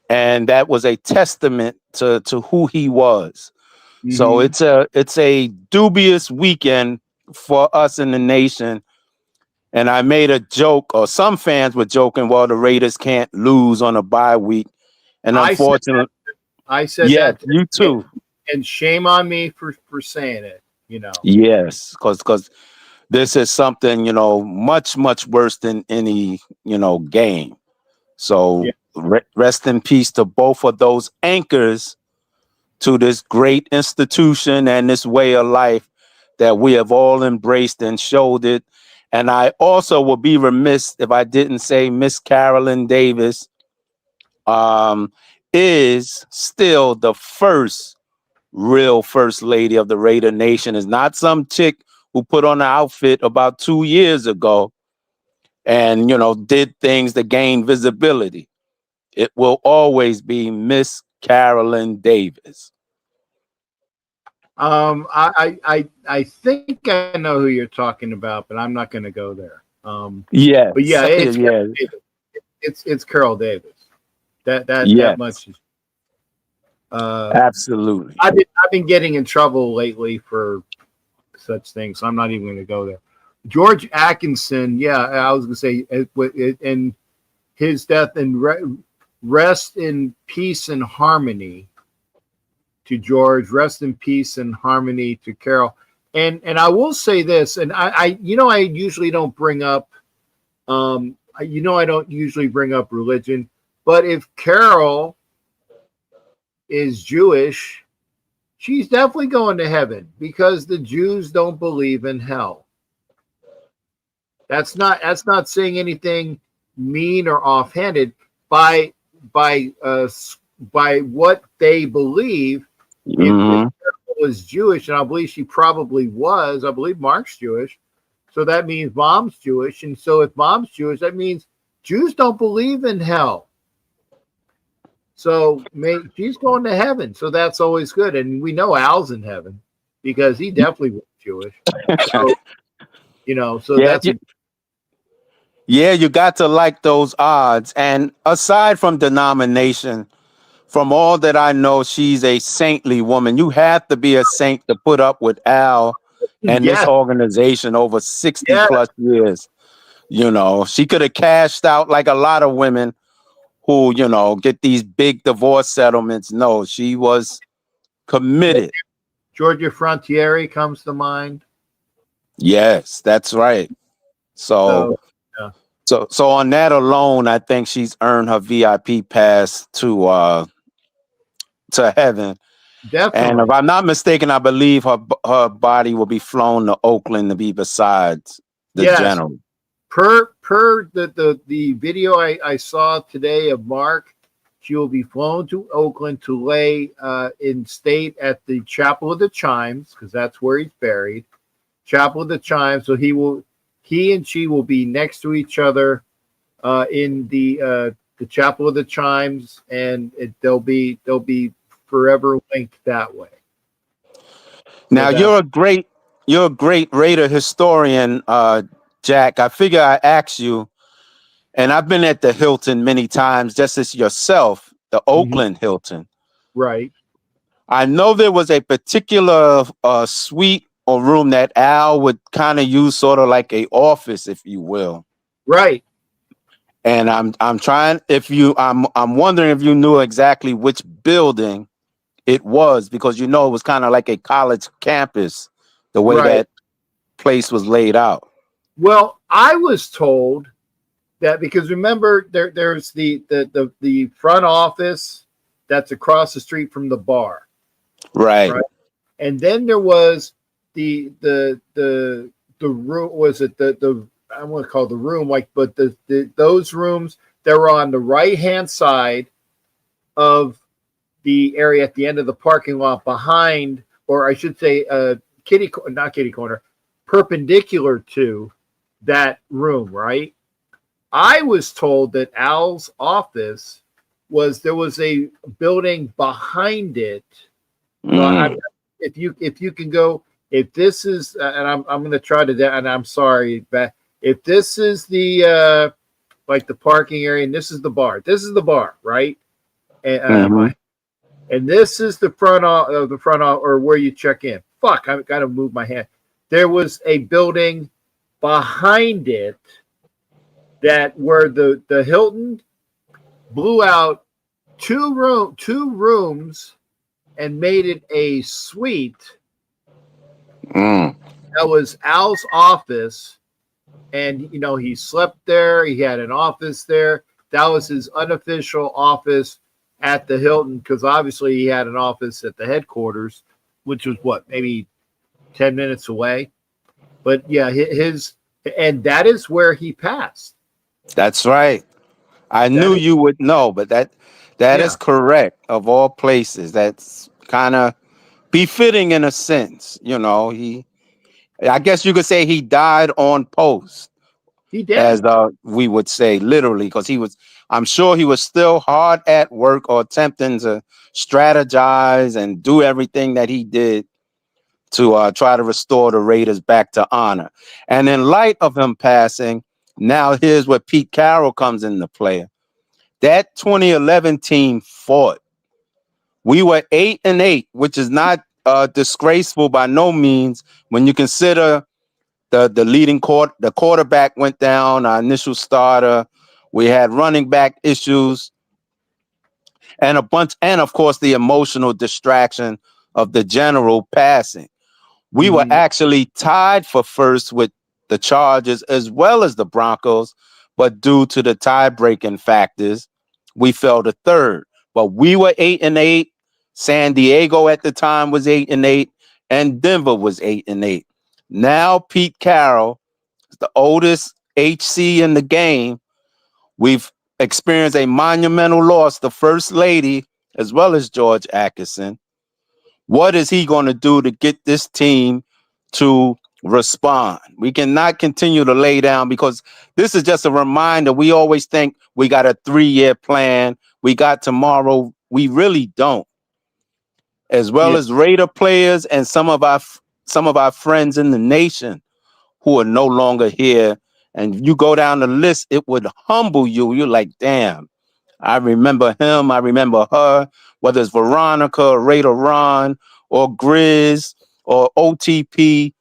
and that was a testament to who he was. Mm-hmm. So it's a dubious weekend for us in the nation. And I made a joke, or some fans were joking, well, the Raiders can't lose on a bye week. And unfortunately, I said yes, that. You too. And shame on me for saying it, Yes, because this is something, much, much worse than any, game. So rest in peace to both of those anchors to this great institution and this way of life that we have all embraced and showed it. And I also would be remiss if I didn't say Miss Carolyn Davis is still the first real first lady of the Raider Nation. Is not some chick who put on an outfit about 2 years ago and, you know, did things to gain visibility. It will always be Miss Carolyn Davis. I think I know who you're talking about, but I'm not going to go there. Yes. But yeah, yes. It's Carol Davis. That Yes. much. Absolutely. I've been getting in trouble lately for such things, so I'm not even going to go there. George Atkinson, yeah, I was going to say, and his death, and rest in peace and harmony to George. Rest in peace and harmony to Carol. And I will say this, and I usually don't bring up, I don't usually bring up religion, but if Carol is Jewish, she's definitely going to heaven because the Jews don't believe in hell. That's not saying anything mean or offhanded. By what they believe. If Carol was Jewish, and I believe she probably was, I believe Mark's Jewish, so that means Mom's Jewish, and so if Mom's Jewish, that means Jews don't believe in hell. So she's going to heaven, so that's always good. And we know Al's in heaven because he definitely was Jewish. So, that's yeah, you got to like those odds. And aside from denomination, from all that I know, she's a saintly woman. You have to be a saint to put up with Al and this organization over 60 plus years. You know, she could have cashed out like a lot of women who, get these big divorce settlements. No, she was committed. Georgia Frontiere comes to mind. Yes, that's right. So on that alone, I think she's earned her VIP pass to heaven. Definitely. And if I'm not mistaken, I believe her body will be flown to Oakland to be besides the general. Per the video I saw today of Mark, she will be flown to Oakland to lay in state at the Chapel of the Chimes, because that's where he's buried. Chapel of the Chimes. So he and she will be next to each other in the Chapel of the Chimes, and they'll be forever linked that way. Now you're a great Raider historian, Jack. I figure I ask you, and I've been at the Hilton many times, just as yourself, the Oakland Hilton. Right. I know there was a particular suite or room that Al would kind of use, sort of like a office, if you will. Right. And I'm wondering if you knew exactly which building it was, because it was kind of like a college campus, the way that place was laid out. Well, I was told that because remember there's the front office that's across the street from the bar. Right. And then there was the room, was it the I want to call it the room, but those rooms that were on the right hand side of the area at the end of the parking lot behind, or I should say not kitty corner, perpendicular to that room, right? I was told that Al's office there was a building behind it. If you can go, if this is, and I'm going to try to, and I'm sorry, but if this is the like the parking area, and this is the bar, right? And and this is the front or where you check in. Fuck, I've got to move my hand. There was a building behind it that where the Hilton blew out two rooms and made it a suite. That was Al's office, and he slept there. He had an office there. That was his unofficial office, at the Hilton, because obviously he had an office at the headquarters, which was what, maybe 10 minutes away. But yeah, and that is where he passed. That's right. I knew you would know, but that Yeah. is correct. Of all places, that's kind of befitting in a sense. You know, I guess you could say he died on post, He did. as we would say literally, because I'm sure he was still hard at work or attempting to strategize and do everything that he did to try to restore the Raiders back to honor. And in light of him passing, now here's where Pete Carroll comes into play. That 2011 team fought. We were 8-8, which is not disgraceful by no means when you consider the the quarterback went down, our initial starter. We had running back issues and of course, the emotional distraction of the general passing. We were actually tied for first with the Chargers as well as the Broncos, but due to the tie-breaking factors, we fell to third. But we were 8-8. San Diego at the time was 8-8, and Denver was 8-8. Now Pete Carroll, the oldest HC in the game, we've experienced a monumental loss. The First Lady, as well as George Atkinson. What is he going to do to get this team to respond? We cannot continue to lay down, because this is just a reminder. We always think we got a 3-year plan. We got tomorrow. We really don't. As well as Raider players and some of our friends in the nation who are no longer here. And you go down the list, it would humble you. You're like, damn, I remember him. I remember her, whether it's Veronica or Raider Ron or Grizz or OTP.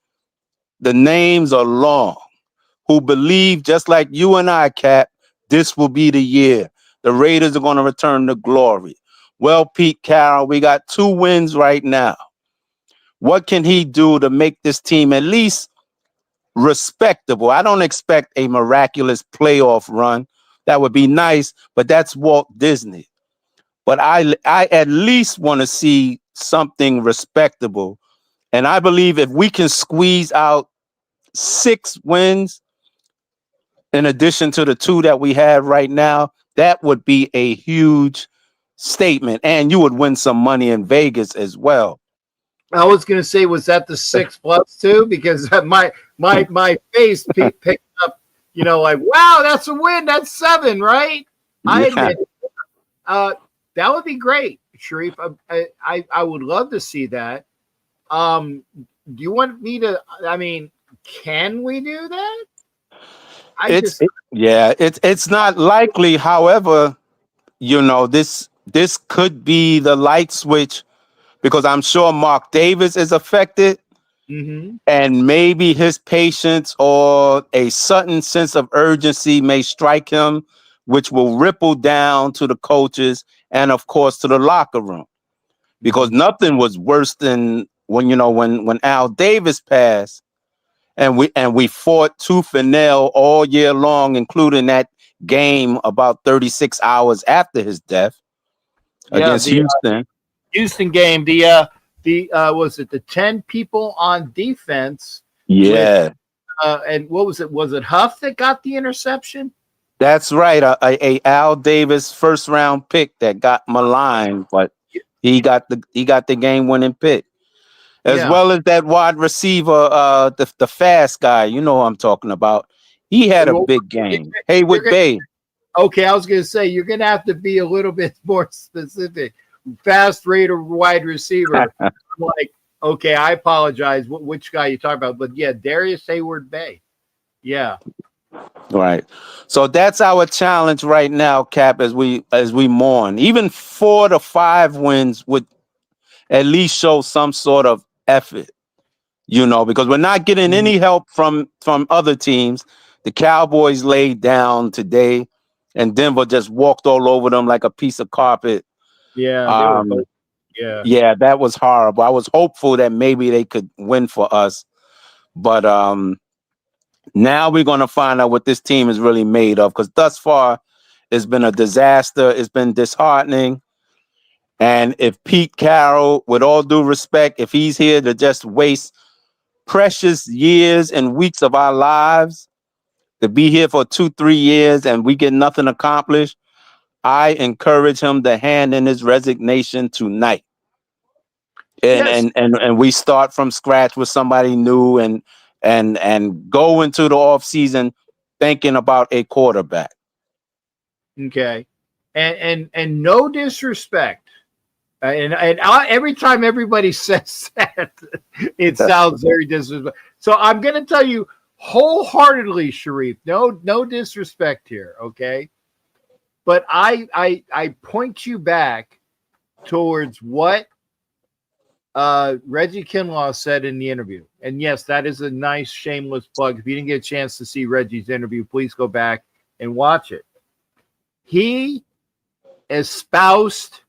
The names are long, who believe, just like you and I, Cap, this will be the year. The Raiders are going to return to glory. Well, Pete Carroll, we got 2 wins right now. What can he do to make this team at least respectable? I don't expect a miraculous playoff run. That would be nice, but that's Walt Disney. But I at least want to see something respectable. And I believe if we can squeeze out 6 wins in addition to the 2 that we have right now, that would be a huge statement. And you would win some money in Vegas as well. I was going to say, was that the 6+2? Because my face picked up, like, wow, that's a win. That's 7, right? I admit that would be great, Sharif. I would love to see that. Do you want me to? I mean, can we do that? It's not likely. However, this could be the light switch, because I'm sure Mark Davis is affected, and maybe his patience or a sudden sense of urgency may strike him, which will ripple down to the coaches and, of course, to the locker room. Because nothing was worse than when Al Davis passed, and we fought tooth and nail all year long, including that game about 36 hours after his death against Houston. Houston game. The was it the 10 people on defense? Yeah. And what was it? Was it Huff that got the interception? That's right. A Al Davis first round pick that got maligned, but he got the game winning pick. As well as that wide receiver, the fast guy, you know who I'm talking about. He had a big game. Haywood Bay. Okay, I was going to say, you're going to have to be a little bit more specific. Fast Raider wide receiver. Like, okay, I apologize. Which guy you talking about? But yeah, Darius Haywood Bay. Yeah. Right. So that's our challenge right now, Cap, as we mourn. Even 4 to 5 wins would at least show some sort of effort, because we're not getting any help from other teams. The Cowboys laid down today, and Denver just walked all over them like a piece of carpet. Yeah. Yeah, that was horrible. I was hopeful that maybe they could win for us, but now we're going to find out what this team is really made of, because thus far it's been a disaster. It's been disheartening. And if Pete Carroll, with all due respect, if he's here to just waste precious years and weeks of our lives, to be here for 2-3 years and we get nothing accomplished, I encourage him to hand in his resignation tonight. And Yes. and we start from scratch with somebody new and go into the off season thinking about a quarterback. Okay. And no disrespect. Every time everybody says that, it sounds very disrespectful. So I'm going to tell you wholeheartedly, Sharif, no disrespect here, okay? But I point you back towards what Reggie Kinlaw said in the interview. And yes, that is a nice shameless plug. If you didn't get a chance to see Reggie's interview, please go back and watch it. He espoused,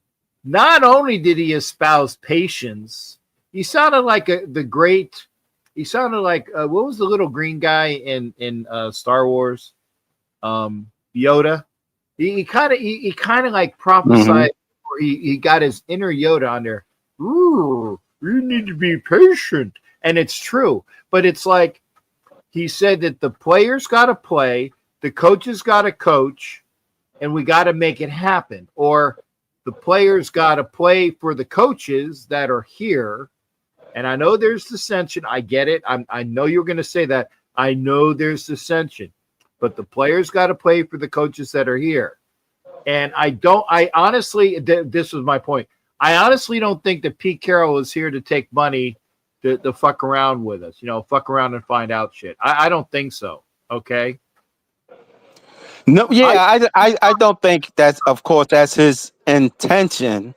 not only did he espouse patience, he sounded like what was the little green guy in Star Wars? Yoda. He kind of like prophesied, or he got his inner Yoda on there. Ooh, you need to be patient. And it's true. But it's like he said that the players got to play, the coaches got to coach, and we got to make it happen. Or the players got to play for the coaches that are here. And I know there's dissension. I get it. I know you're going to say that. I know there's dissension. But the players got to play for the coaches that are here. And I honestly, this was my point. I honestly don't think that Pete Carroll is here to take money to fuck around with us, fuck around and find out shit. I don't think so. Okay. No, yeah, I don't think of course, that's his intention.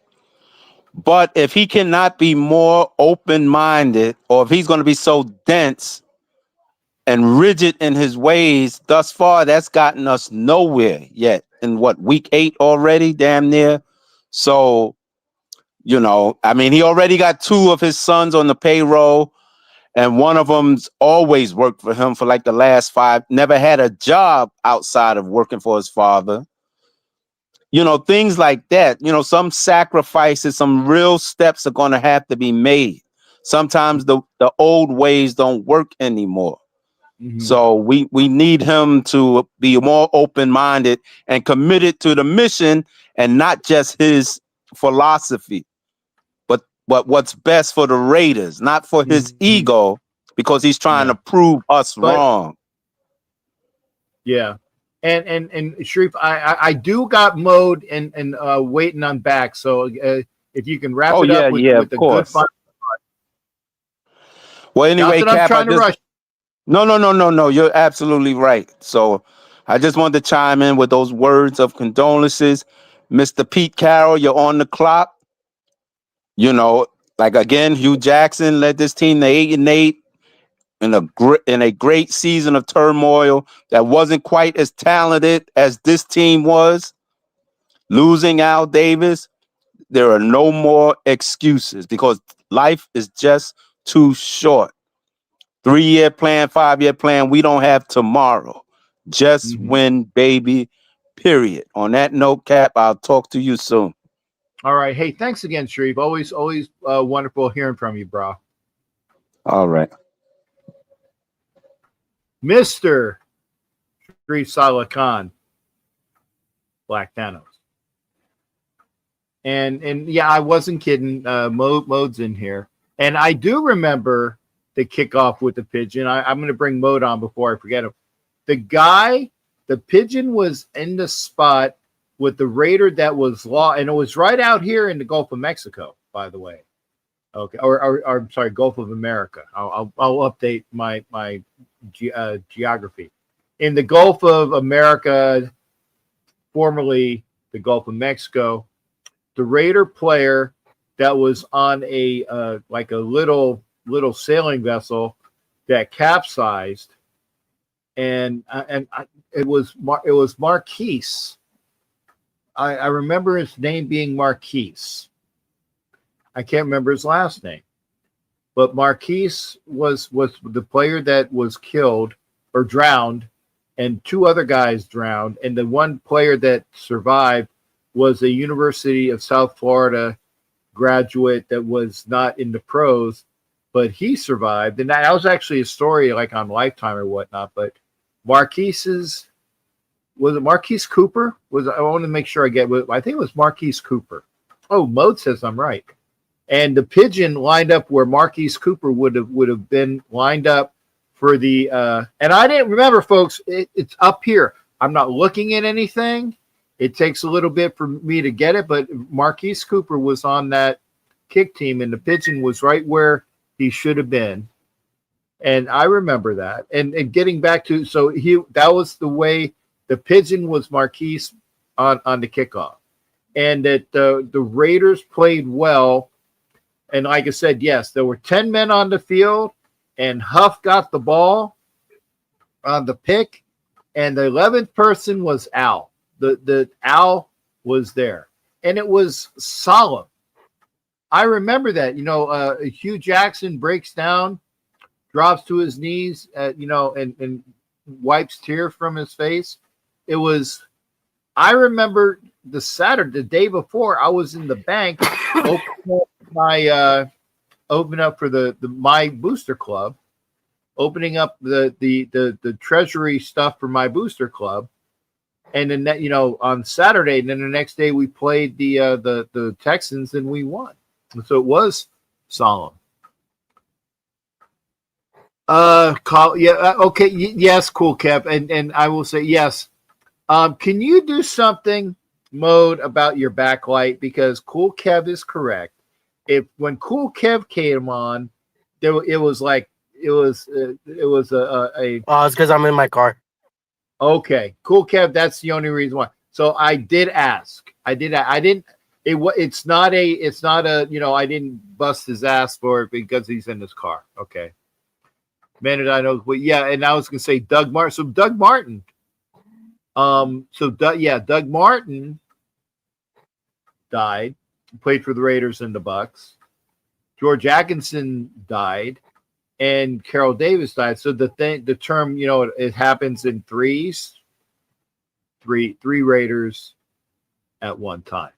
But if he cannot be more open-minded, or if he's going to be so dense and rigid in his ways, thus far, that's gotten us nowhere yet. In week 8 already, damn near. So, he already got 2 of his sons on the payroll, and one of them's always worked for him for like the last 5, never had a job outside of working for his father. Things like that. Some sacrifices, some real steps are going to have to be made. Sometimes the old ways don't work anymore. Mm-hmm. So we need him to be more open-minded and committed to the mission, and not just his philosophy, but what's best for the Raiders, not for his ego, because he's trying to prove us wrong. Yeah. And Sharif, I do got mode and waiting on back. So if you can wrap it up with a good fun. Well, anyway, Cap, I'm trying to rush. No. You're absolutely right. So I just wanted to chime in with those words of condolences. Mr. Pete Carroll, you're on the clock. Again, Hugh Jackson led this team to 8-8 in a great season of turmoil that wasn't quite as talented as this team was. Losing Al Davis, there are no more excuses, because life is just too short. 3-year plan, 5-year plan. We don't have tomorrow. Just win, baby. Period. On that note, Cap, I'll talk to you soon. All right. Hey, thanks again, Sharif. Always wonderful hearing from you, bro. All right. Mr. Sharif Saleh Khan, Black Thanos. And yeah, I wasn't kidding. Mode's in here. And I do remember the kickoff with the pigeon. I'm going to bring Mode on before I forget him. The pigeon was in the spot with the Raider that was and it was right out here in the Gulf of Mexico, by the way. Okay, or I'm sorry, Gulf of America. I'll update my geography. In the Gulf of America, formerly the Gulf of Mexico, the Raider player that was on a little sailing vessel that capsized, and it was Marquise. I remember his name being Marquise. I can't remember his last name, but Marquise was the player that was killed or drowned, and 2 other guys drowned, and the one player that survived was a University of South Florida graduate that was not in the pros, but he survived. And that was actually a story like on Lifetime or whatnot. But Marquise's, was it Marquise Cooper? I want to make sure I get. I think it was Marquise Cooper. Oh, Mode says I'm right. And the pigeon lined up where Marquise Cooper would have been lined up for the. And I didn't remember, folks. It's up here. I'm not looking at anything. It takes a little bit for me to get it, but Marquise Cooper was on that kick team, and the pigeon was right where he should have been. And I remember that. And getting back to, so that was the way the pigeon was Marquise on the kickoff. And that the Raiders played well. And like I said, yes, there were 10 men on the field, and Huff got the ball on the pick, and the 11th person was Al. The Al was there, and it was solemn. I remember that. Hugh Jackson breaks down, drops to his knees, and wipes tear from his face. It was. I remember the day before, I was in the bank, open up for the my booster club, opening up the treasury stuff for my booster club. And then on Saturday, and then the next day we played the Texans and we won. So it was solemn. Okay, yes, cool, Kev, and I will say yes. Can you do something, Mode, about your backlight, because Cool Kev is correct. When Cool Kev came on, it was a. Oh, it's because I'm in my car. Okay, Cool Kev. That's the only reason why. So I did ask. I didn't. It's not a. I didn't bust his ass for it because he's in his car. Okay. Man, did I know? But yeah, and I was gonna say Doug Martin. So Doug Martin. Doug Martin died. Played for the Raiders and the Bucks. George Atkinson died, and Carol Davis died. So the term, it happens in threes. Three Raiders at one time.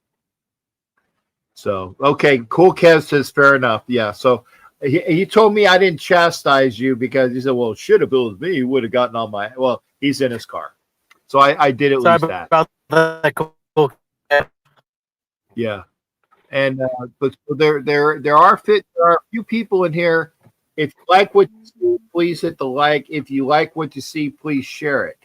So okay, Cool Kev says fair enough. Yeah. So he told me I didn't chastise you because he said, well, should have been me. He would have gotten on my. Well, he's in his car. So I did at least that. About the Cool Kev. Yeah. And but there are a few people in here. If you like what you see, please hit the like. If you like what you see, please share it.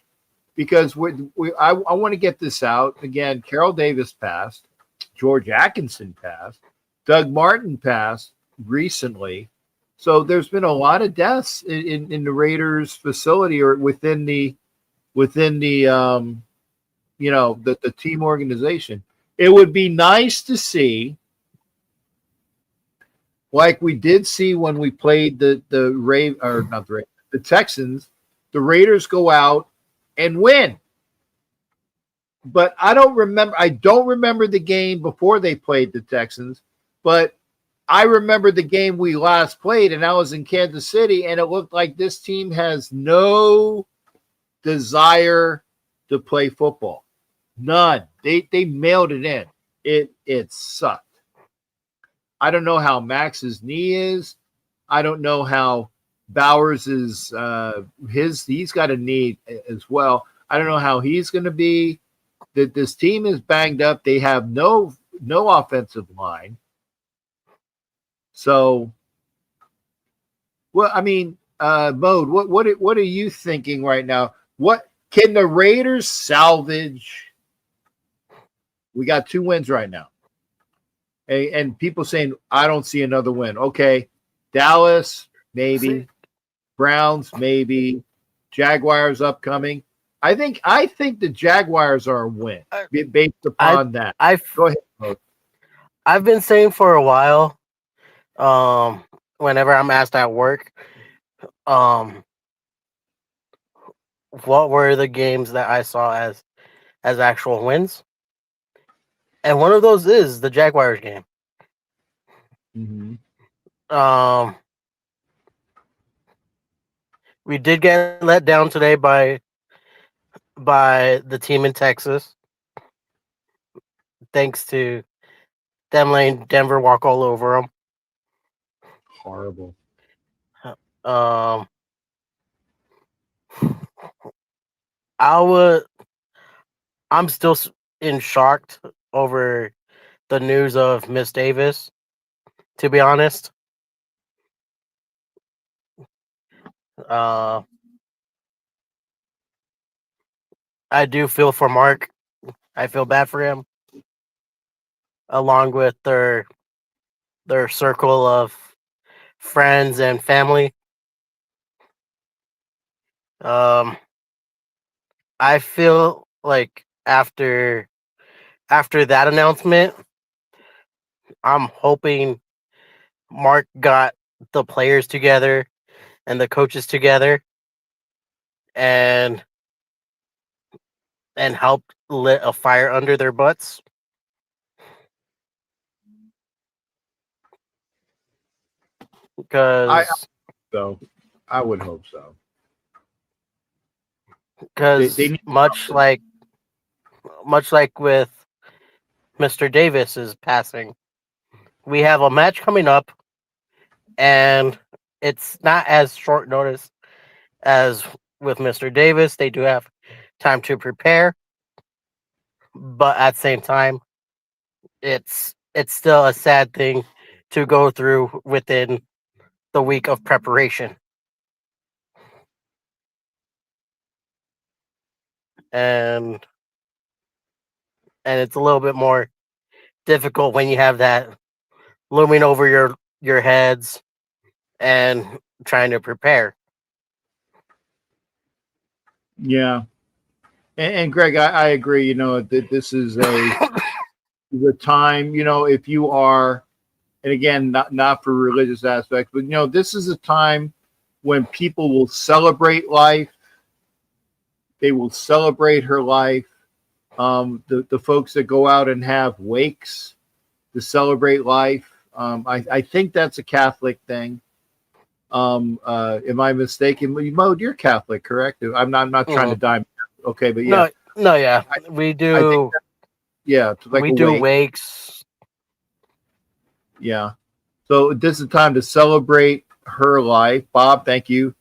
Because I want to get this out. Again, Carol Davis passed. George Atkinson passed. Doug Martin passed recently. So there's been a lot of deaths in the Raiders facility or within the team organization. It would be nice to see, like we did see when we played the Texans, the Raiders go out and win. But I don't remember the game before they played the Texans, but I remember the game we last played, and I was in Kansas City, and it looked like this team has no desire to play football. None. They mailed it in. It sucked. I don't know how Max's knee is. I don't know how Bowers is he's got a knee as well. I don't know how he's going to be. That this team is banged up. They have no offensive line. So, well, I mean, Mode, what are you thinking right now? What can the Raiders salvage? We got 2 wins right now. And people saying, I don't see another win. Okay. Dallas, maybe. Browns, maybe. Jaguars upcoming. I think the Jaguars are a win based upon that. Go ahead, Mode. I've been saying for a while, whenever I'm asked at work, what were the games that I saw as actual wins? And one of those is the Jaguars game. Mm-hmm. We did get let down today by the team in Texas, thanks to them letting Denver walk all over them. Horrible. I'm still in shocked over the news of Miss Davis, to be honest. I do feel for Mark. I feel bad for him, along with their circle of friends and family. I feel like after that announcement, I'm hoping Mark got the players together and the coaches together and helped lit a fire under their butts. Because So I would hope so. Because much like with Mr. Davis's passing, we have a match coming up, and it's not as short notice as with Mr. Davis. They do have time to prepare, but at the same time, it's still a sad thing to go through within the week of preparation. And it's a little bit more difficult when you have that looming over your heads and trying to prepare. Yeah. And Greg, I agree. You know, that this is the time, you know, if you are, and again, not for religious aspects, but, you know, this is a time when people will celebrate life. They will celebrate her life. The folks that go out and have wakes to celebrate life. I think that's a Catholic thing. Am I mistaken? Mode, you're Catholic, correct? I'm not trying to dime. Okay, but yeah. No, yeah. We do. Yeah, like we do wakes. Yeah. So this is time to celebrate her life. Bob, thank you.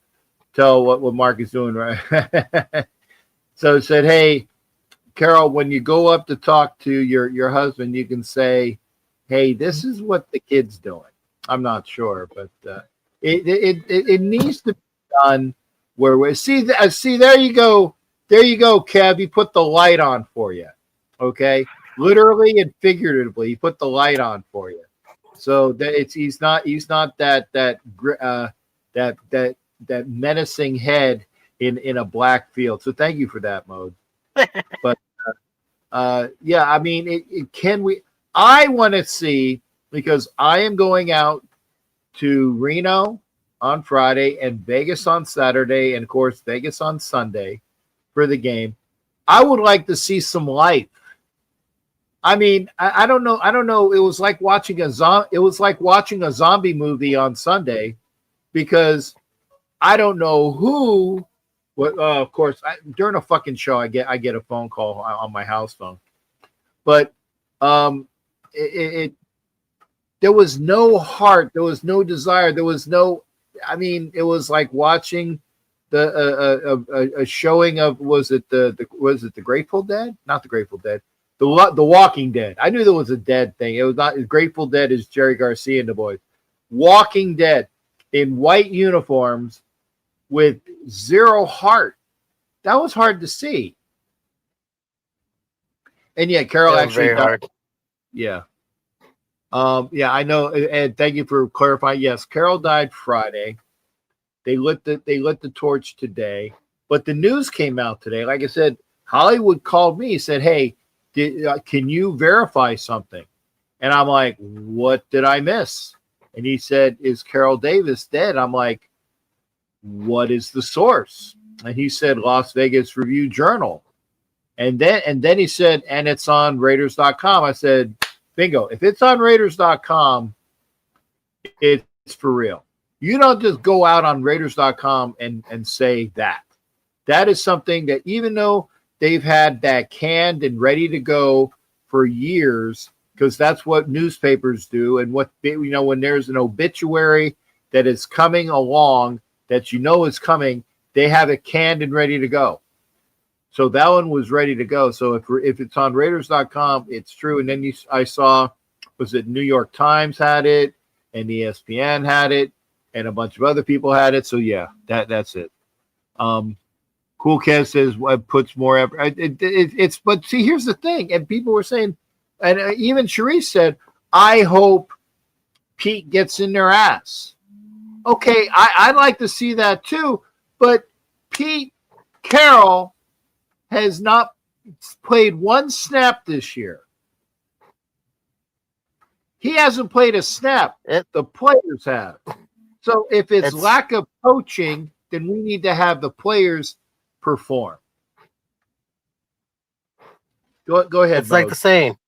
Tell what Mark is doing, right? So it said, hey, Carol, when you go up to talk to your husband, you can say, hey, this is what the kid's doing. I'm not sure, but it needs to be done where we see there you go. There you go, Kev. He put the light on for you. Okay. Literally and figuratively, he put the light on for you. So that he's not that menacing head in a black field. So thank you for that, Mode. But yeah, I mean, I want to see, because I am going out to Reno on Friday and Vegas on Saturday, and of course Vegas on Sunday for the game. I would like to see some life. I mean, I don't know. It was like watching a zombie movie on Sunday, because I don't know who. Of course, during a fucking show, I get a phone call on my house phone, but there was no heart, there was no desire, there was no. I mean, it was like watching a showing of was it the Grateful Dead? Not the Grateful Dead. The Walking Dead. I knew there was a dead thing. It was not Grateful Dead. Is Jerry Garcia and the boys. Walking Dead in white uniforms with zero heart. That was hard to see. And yet, Carol actually very hard. Yeah. Yeah, I know. And thank you for clarifying. Yes, Carol died Friday. They lit the torch today, but the news came out today. Like I said, Hollywood called me, said, "Hey, can you verify something?" And I'm like, "What did I miss?" And he said, "Is Carol Davis dead?" I'm like, "What is the source?" And he said, Las Vegas Review Journal. And then he said, and it's on Raiders.com. I said, bingo. If it's on Raiders.com, it's for real. You don't just go out on Raiders.com and say that. That is something that, even though they've had that canned and ready to go for years, because that's what newspapers do. And what when there's an obituary that is coming along that is coming, they have it canned and ready to go. So that one was ready to go. So if it's on Raiders.com, it's true. And then I saw, was it New York Times had it, and ESPN had it, and a bunch of other people had it. So yeah, that's it. Cool Kev says puts more effort. It's but see, here's the thing, and people were saying, and even Sharice said, I hope Pete gets in their ass. Okay, I'd like to see that too, but Pete Carroll has not played one snap this year. He hasn't played a snap. The players have. So if it's lack of coaching, then we need to have the players perform. Go ahead. It's like the saying,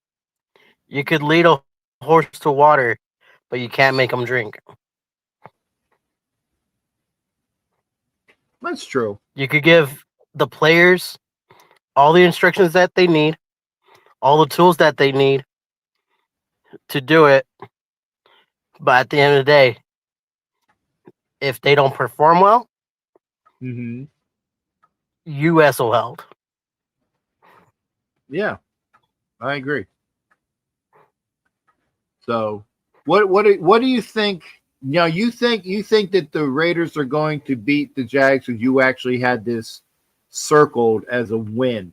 you could lead a horse to water, but you can't make him drink. That's true. You could give the players all the instructions that they need, all the tools that they need to do it. But at the end of the day, if they don't perform well, you SOL'd. Yeah, I agree. So, what do you think? You think that the Raiders are going to beat the Jags, because you actually had this circled as a win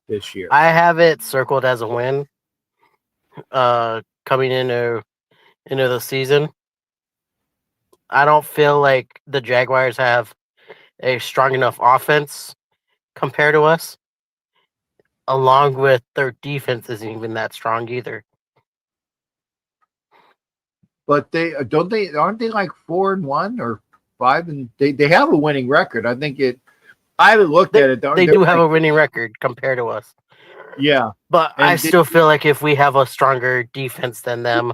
this year? I have it circled as a win. Coming into the season, I don't feel like the Jaguars have a strong enough offense compared to us, along with their defense isn't even that strong either. But aren't they like 4-1 or 5, and they have a winning record. I think I haven't looked at it. They do have a winning record compared to us. Yeah. But I still feel like if we have a stronger defense than them,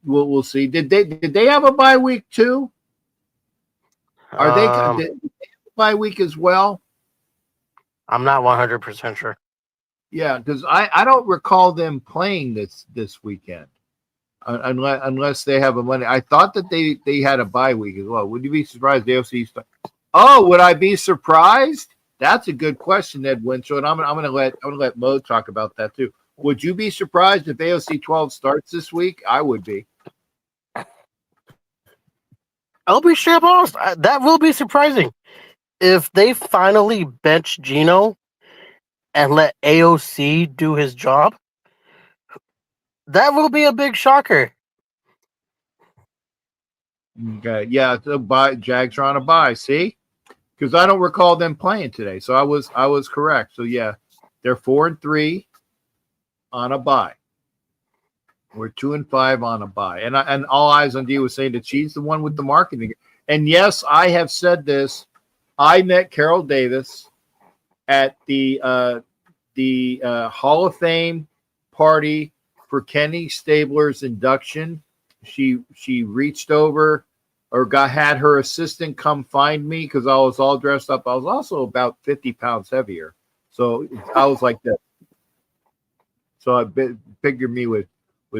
we'll see. Did they have a bye week too? Are they have a bye week as well? I'm not 100% sure. Yeah, because I don't recall them playing this weekend, unless they have a Monday. I thought that they had a bye week as well. Would you be surprised? AFC. Oh, would I be surprised? That's a good question, Ed Winchell, and I'm gonna let Mo talk about that too. Would you be surprised if AFC 12 starts this week? I would be. I'll be sure honest. That will be surprising if they finally bench Geno and let AOC do his job. That will be a big shocker. Okay, yeah, it's a bye. Jags are on a bye. See, because I don't recall them playing today, so I was correct. So yeah, they're 4-3 on a bye. We're 2-5 on a bye, and all eyes on you was saying that she's the one with the marketing. And yes, I have said this. I met Carol Davis at the Hall of Fame party for Kenny Stabler's induction. She reached over or had her assistant come find me because I was all dressed up. I was also about 50 pounds heavier, so I was like that. So I figured me with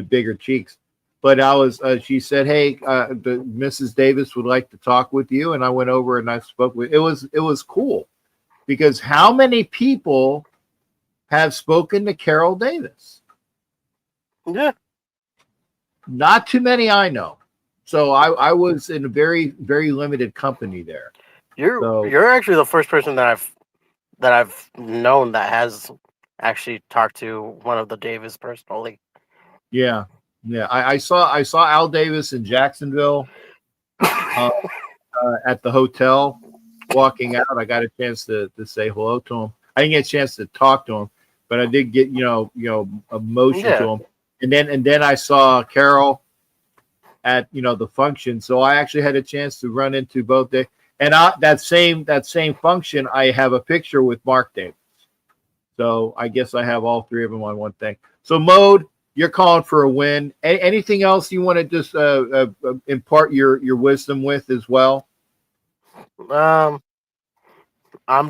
bigger cheeks. But I was. She said, "Hey, Mrs. Davis would like to talk with you," and I went over and I spoke with. It was cool, because how many people have spoken to Carol Davis? Yeah, not too many I know. So I was in a very, very limited company there. You're actually the first person that I've known that has actually talked to one of the Davis personally. Yeah. I saw Al Davis in Jacksonville at the hotel walking out. I got a chance to say hello to him. I didn't get a chance to talk to him, but I did get emotion to him. And then I saw Carol at the function. So I actually had a chance to run into both they and that same function. I have a picture with Mark Davis. So I guess I have all three of them on one thing. So Mode, you're calling for a win. Anything else you want to just impart your wisdom with as well? I'm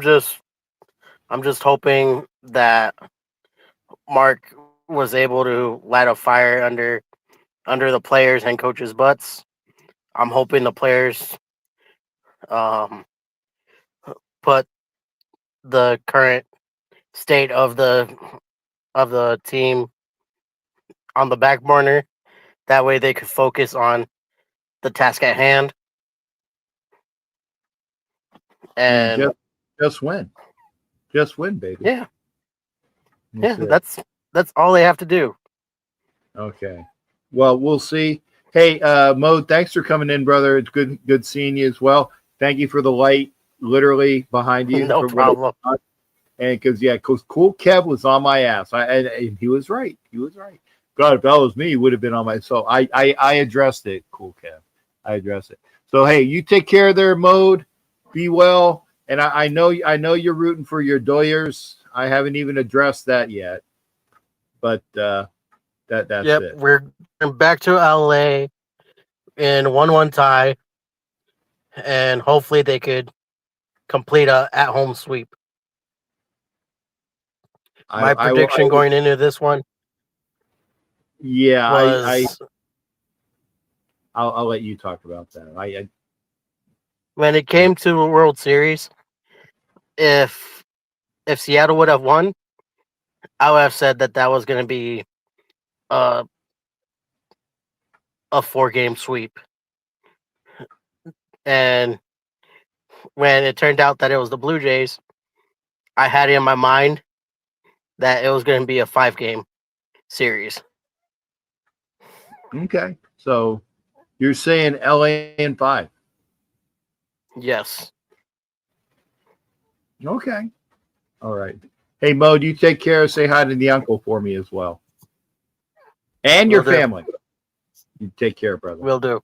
just hoping that Mark was able to light a fire under the players and coaches' butts. I'm hoping the players put the current state of the team on the back burner. That way they could focus on the task at hand. And just win. Just win, baby. yeah, That's it. that's all they have to do. Okay. Well, we'll see. Hey, Mo, thanks for coming in, brother. It's good seeing you as well. Thank you for the light literally behind you. No problem. And because Cool Kev was on my ass. And he was right. He was right. God, if that was me, he would have been on my. So I addressed it, Cool Kev. I addressed it. So hey, you take care there, Mode. Be well. And I know you're rooting for your Doyers. I haven't even addressed that yet. But that's it. We're back to LA in 1-1 tie, and hopefully they could complete a at-home sweep. My prediction going into this one. Yeah, was I'll let you talk about that. When it came to a World Series, if Seattle would have won, I would have said that was going to be a 4-game sweep. And when it turned out that it was the Blue Jays, I had it in my mind that it was going to be a 5-game series. Okay, so you're saying LA in 5? Yes. Okay. All right. Hey, Mo, you take care. Say hi to the uncle for me as well. And your family. You take care, brother. Will do.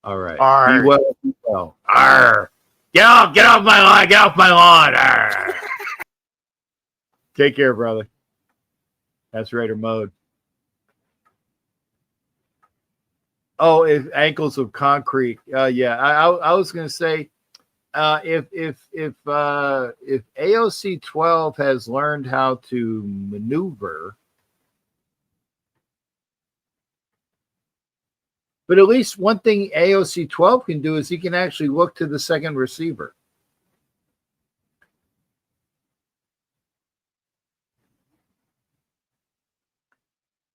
All right. Arr. Be well. Be well. Arr. Get off my lawn. Get off my lawn. Arr. Take care, brother. That's Raider Mode. Oh, if ankles of concrete. Yeah. I was gonna say, if AOC 12 has learned how to maneuver, but at least one thing AOC 12 can do is he can actually look to the second receiver.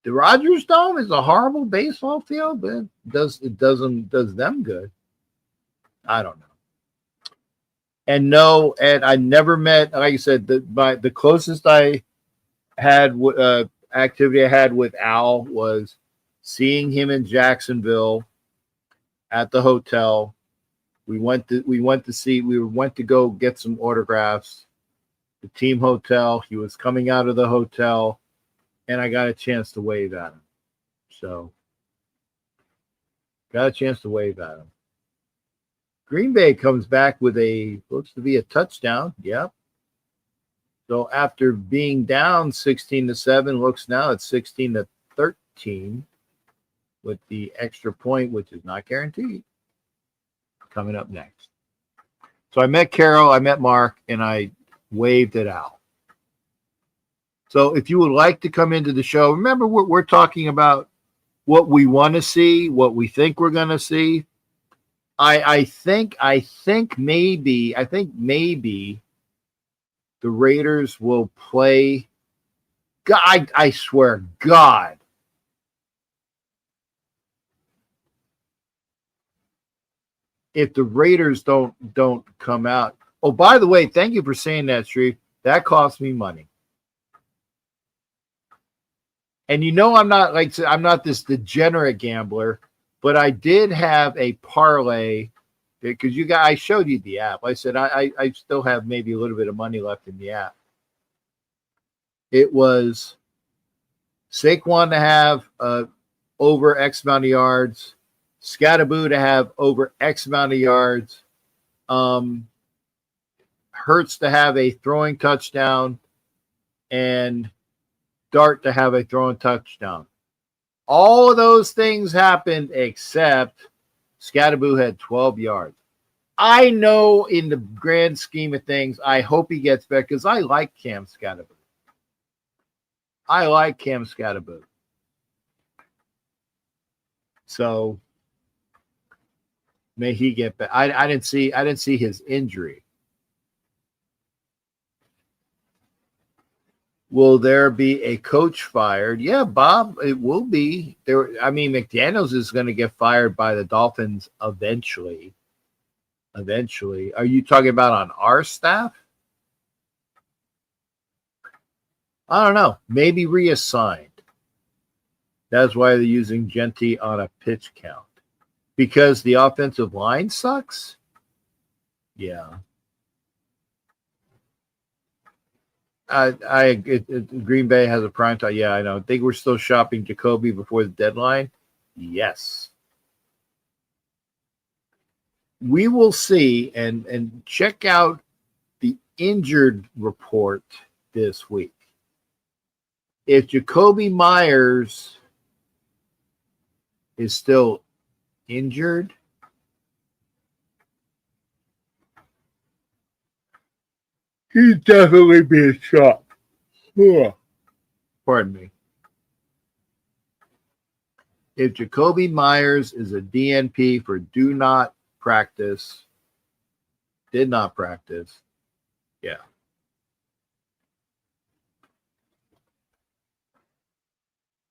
The Rogers Dome is a horrible baseball field, but it does them good. I don't know. And no, and I never met, like I said, the closest I had activity I had with Al was seeing him in Jacksonville at the hotel. We went to go get some autographs. The team hotel. He was coming out of the hotel, and I got a chance to wave at him. So, got a chance to wave at him. Green Bay comes back with looks to be a touchdown. Yep. So after being down 16-7, looks now at 16-13 with the extra point, which is not guaranteed, coming up next. So I met Carol, I met Mark, and I waved at Al. So if you would like to come into the show, remember we're talking about what we want to see, what we think we're going to see. I think maybe the Raiders will play. God, I swear, God. If the Raiders don't come out. Oh, by the way, thank you for saying that, Shreve. That cost me money. And I'm not this degenerate gambler, but I did have a parlay because I showed you the app. I said I still have maybe a little bit of money left in the app. It was Saquon to have over X amount of yards, Scatterboo to have over X amount of yards, Hurts to have a throwing touchdown, and Dart to have a throwing touchdown. All of those things happened except Scatterboo had 12 yards. I know in the grand scheme of things, I hope he gets better because I like Cam Scatterboo. I like Cam Scatterboot. So may he get back. I didn't see his injury. Will there be a coach fired? Yeah, Bob, it will be. I mean, McDaniels is going to get fired by the Dolphins eventually. Eventually. Are you talking about on our staff? I don't know. Maybe reassigned. That's why they're using Genty on a pitch count. Because the offensive line sucks? Yeah. Green Bay has a prime time. Yeah, I know. Think we're still shopping Jacoby before the deadline? Yes. We will see and check out the injured report this week. If Jacoby Myers is still injured, he's definitely being shot. Yeah. Pardon me. If Jacoby Myers is a DNP for did not practice, yeah.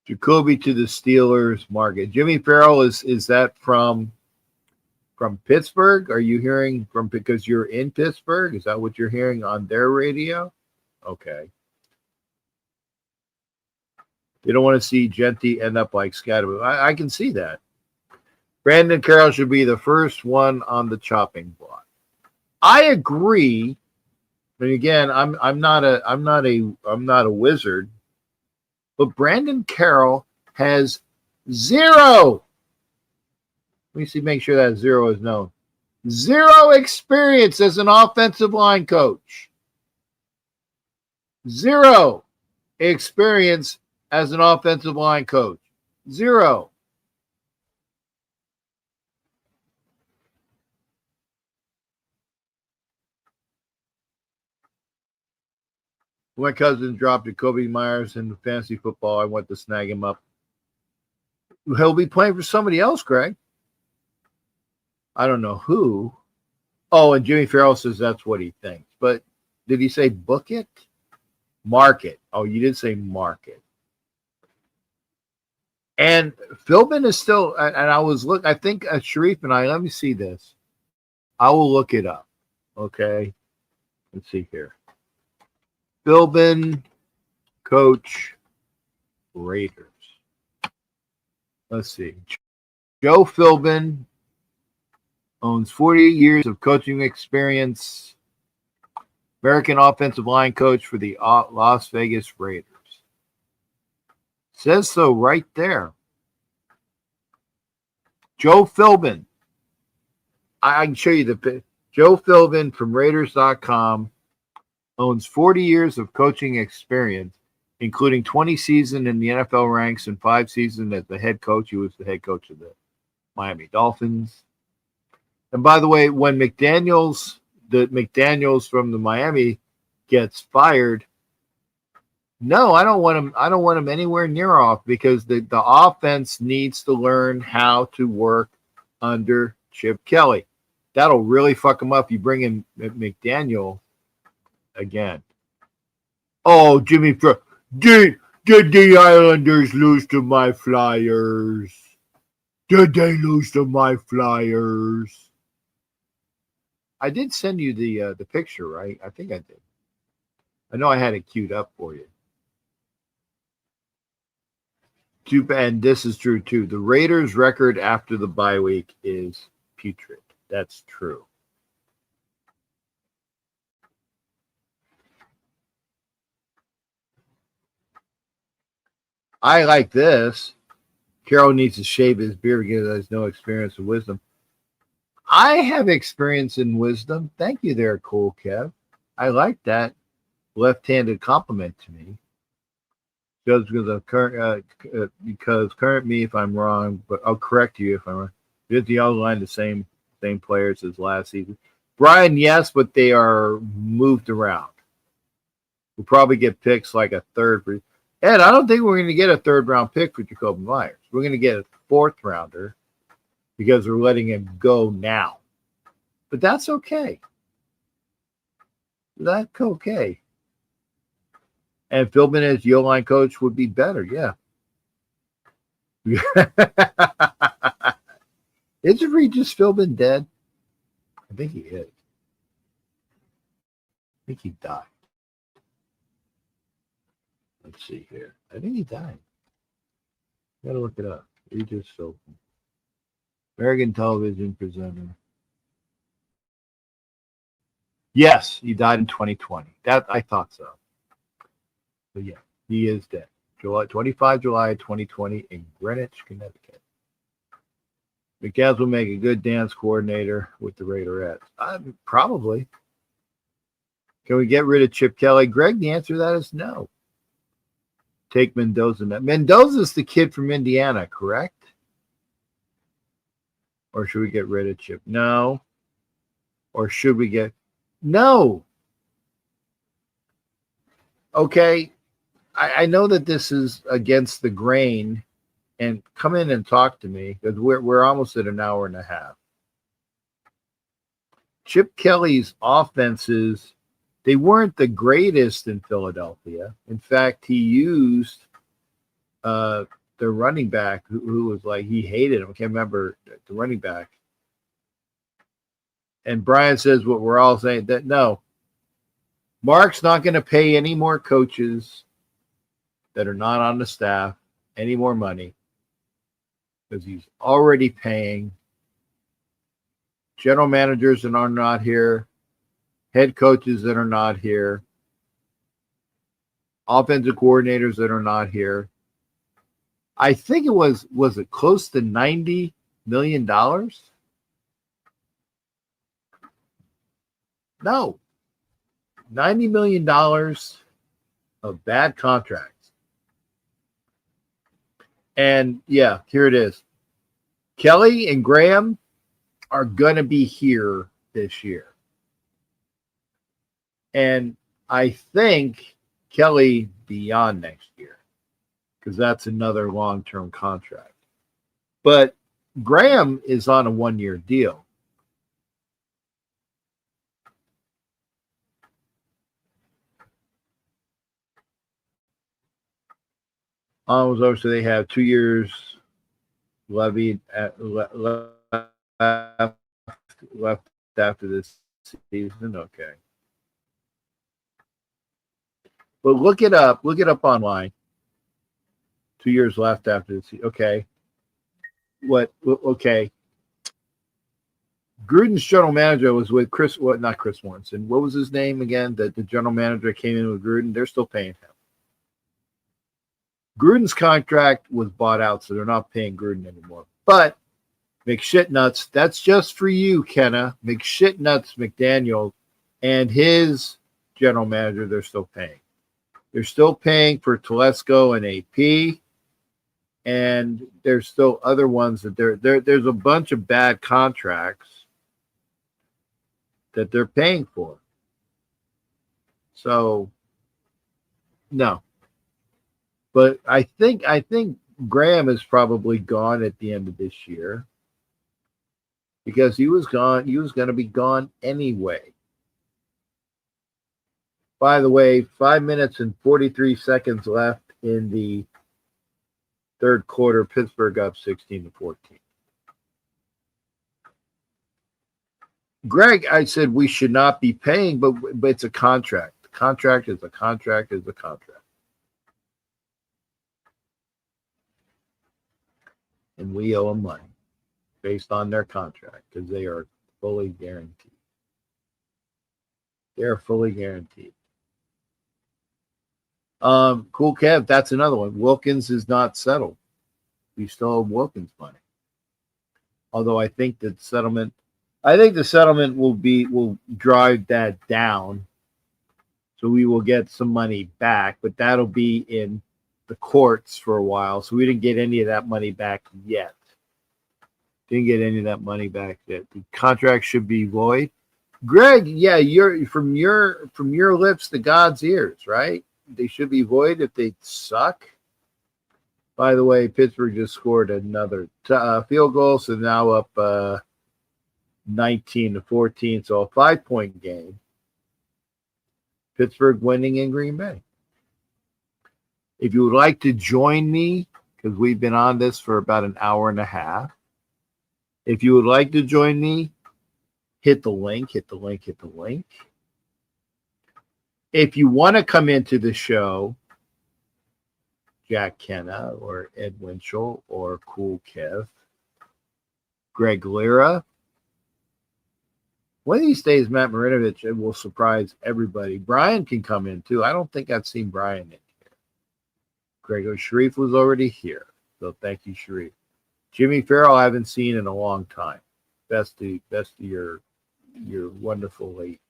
Jacoby to the Steelers market. Jimmy Farrell, is that from Pittsburgh? Are you hearing from because you're in Pittsburgh? Is that what you're hearing on their radio? Okay. They don't want to see Genty end up like Scatterboot. I can see that. Brandon Carroll should be the first one on the chopping block. I agree. But again, I'm not a wizard. But Brandon Carroll has 0. Let me see, make sure that 0 is known. 0 experience as an offensive line coach. 0 experience as an offensive line coach. 0. My cousin dropped Jacoby Myers in fantasy football. I went to snag him up. He'll be playing for somebody else, Greg. I don't know who. Oh, and Jimmy Farrell says that's what he thinks. But did he say book it? Market. Oh, you did say market. And Philbin is still, and I think Sharif and I, let me see this. I will look it up. Okay. Let's see here. Philbin, coach, Raiders. Let's see. Joe Philbin owns 40 years of coaching experience. American offensive line coach for the Las Vegas Raiders. Says so right there. Joe Philbin. I can show you the Joe Philbin from Raiders.com. Owns 40 years of coaching experience, including 20 seasons in the NFL ranks and 5 seasons as the head coach. He was the head coach of the Miami Dolphins. And by the way, when McDaniels from the Miami gets fired, no, I don't want him. I don't want him anywhere near off because the offense needs to learn how to work under Chip Kelly. That'll really fuck him up. You bring in McDaniel again. Oh, Jimmy, did the Islanders lose to my Flyers? Did they lose to my Flyers? I did send you the picture, right? I think I did. I know I had it queued up for you. And this is true too. The Raiders' record after the bye week is putrid. That's true. I like this. Carroll needs to shave his beard because he has no experience and wisdom. I have experience in wisdom. Thank you there, Cool Kev. I like that left-handed compliment to me. Just because current me if I'm wrong, but I'll correct you if I'm wrong. Did the outline the same players as last season? Brian, yes, but they are moved around. We'll probably get picks like a third. Ed, I don't think we're going to get a 3rd round pick for Jacoby Myers. We're going to get a 4th rounder because we're letting him go now. But that's okay. That's okay. And Philbin as O-line coach would be better, yeah. Isn't Regis Philbin dead? I think he is. I think he died. Let's see here. I think he died. Gotta look it up. Regis Philbin. American television presenter. Yes, he died in 2020. That I thought so. But yeah, he is dead. July 2020 in Greenwich, Connecticut. McCass will make a good dance coordinator with the Raiderettes. Probably. Can we get rid of Chip Kelly? Greg, the answer to that is no. Take Mendoza. Mendoza's the kid from Indiana, correct? Or should we get rid of Chip? No. Or should we get... No. Okay. I know that this is against the grain, and come in and talk to me because we're almost at an hour and a half. Chip Kelly's offenses, they weren't the greatest in Philadelphia. In fact, he used the running back who was like, he hated him. I can't remember the running back. And Brian says what we're all saying, that no, Mark's not going to pay any more coaches that are not on the staff any more money because he's already paying general managers that are not here, head coaches that are not here, offensive coordinators that are not here. I think it was it close to $90 million? No. $90 million of bad contracts. And yeah, here it is. Kelly and Graham are going to be here this year. And I think Kelly beyond next year because that's another long-term contract. But Graham is on a 1-year deal. So they have 2 years levied left after this season. Okay. But look it up online. 2 years left after this season. Okay. Okay. Gruden's general manager was with not Chris Warrenson. What was his name again? The general manager came in with Gruden. They're still paying him. Gruden's contract was bought out, so they're not paying Gruden anymore. But McShitnuts, that's just for you, Kenna. McShitnuts McDaniel and his general manager, they're still paying. They're still paying for Telesco and AP, and there's still other ones that there's a bunch of bad contracts that they're paying for. So, no. But I think Graham is probably gone at the end of this year because he was gone. He was going to be gone anyway. By the way, 5 minutes and 43 seconds left in the third quarter. Pittsburgh up 16-14. Greg, I said we should not be paying, but it's a contract. The contract is a contract is a contract. And we owe them money based on their contract because they are fully guaranteed. They're fully guaranteed. Cool Kev, that's another one. Wilkins is not settled. We still owe Wilkins money. Although I think the settlement will drive that down. So we will get some money back, but that'll be in the courts for a while. So we didn't get any of that money back yet. Didn't get any of that money back yet. The contract should be void. Greg, yeah, you're from your lips to God's ears, right? they should be void if they suck. By the way, Pittsburgh just scored another field goal, so now up 19-14, so a 5-point game. Pittsburgh winning in Green Bay. If you would like to join me, because we've been on this for about an hour and a half, if you would like to join me, hit the link. If you want to come into the show, Jack Kenna or Ed Winchell or Cool Kev, Greg Lira. One of these days, Matt Marinovich will surprise everybody. Brian can come in too. I don't think I've seen Brian in here. Gregor Sharif was already here, so thank you, Sharif. Jimmy Farrell I haven't seen in a long time. Best of your wonderful late.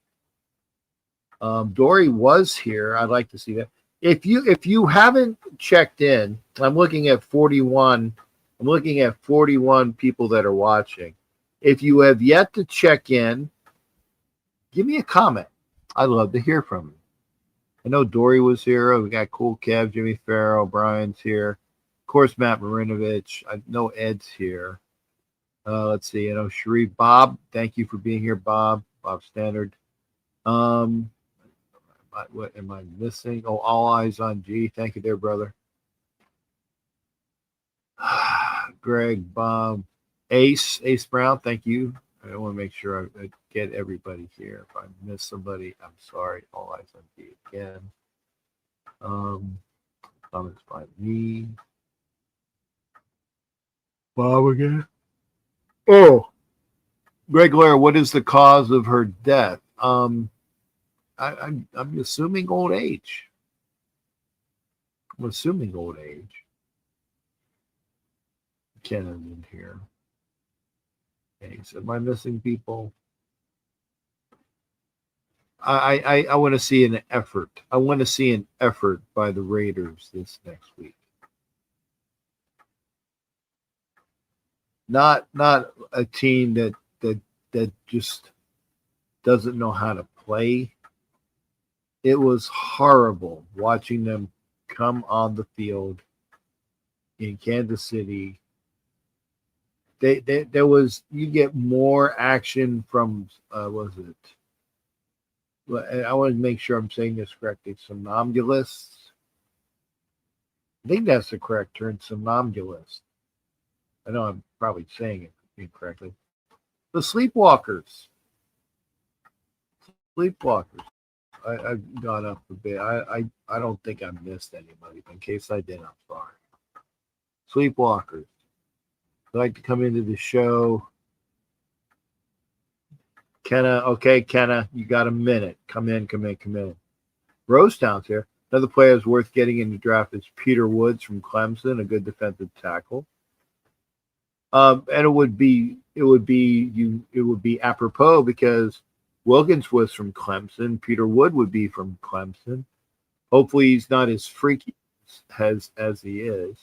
Dory was here. I'd like to see that. If you haven't checked in, I'm looking at 41. I'm looking at 41 people that are watching. If you have yet to check in, give me a comment. I'd love to hear from you. I know Dory was here. We got Cool Kev, Jimmy Farrell, Brian's here. Of course, Matt Marinovich. I know Ed's here. Let's see. I know Sharif, Bob. Thank you for being here, Bob. Bob Standard. What am I missing? Oh, all eyes on G. Thank you, there, brother. Greg, Bob, Ace Brown. Thank you. I want to make sure I get everybody here. If I miss somebody, I'm sorry. All eyes on G again. Comments by me. Bob again. Oh, Greg Lair, what is the cause of her death? I'm assuming old age. I'm assuming old age. Kenan in here. Okay, so am I missing people? I want to see an effort. I want to see an effort by the Raiders this next week. Not a team that just doesn't know how to play. It was horrible watching them come on the field in Kansas City. There was, you get more action from was it? I want to make sure I'm saying this correctly. Somnambulists. I think that's the correct term. Somnambulist. I know I'm probably saying it incorrectly. The sleepwalkers. Sleepwalkers. I've gone up a bit. I don't think I missed anybody. But in case I did, I'm sorry. Sleepwalkers. I'd like to come into the show. Kenna, okay, Kenna, you got a minute. Come in. Rosetown's here. Another player is worth getting in the draft is Peter Woods from Clemson, a good defensive tackle. And it would be apropos because Wilkins was from Clemson. Peter Wood would be from Clemson. Hopefully he's not as freaky as he is.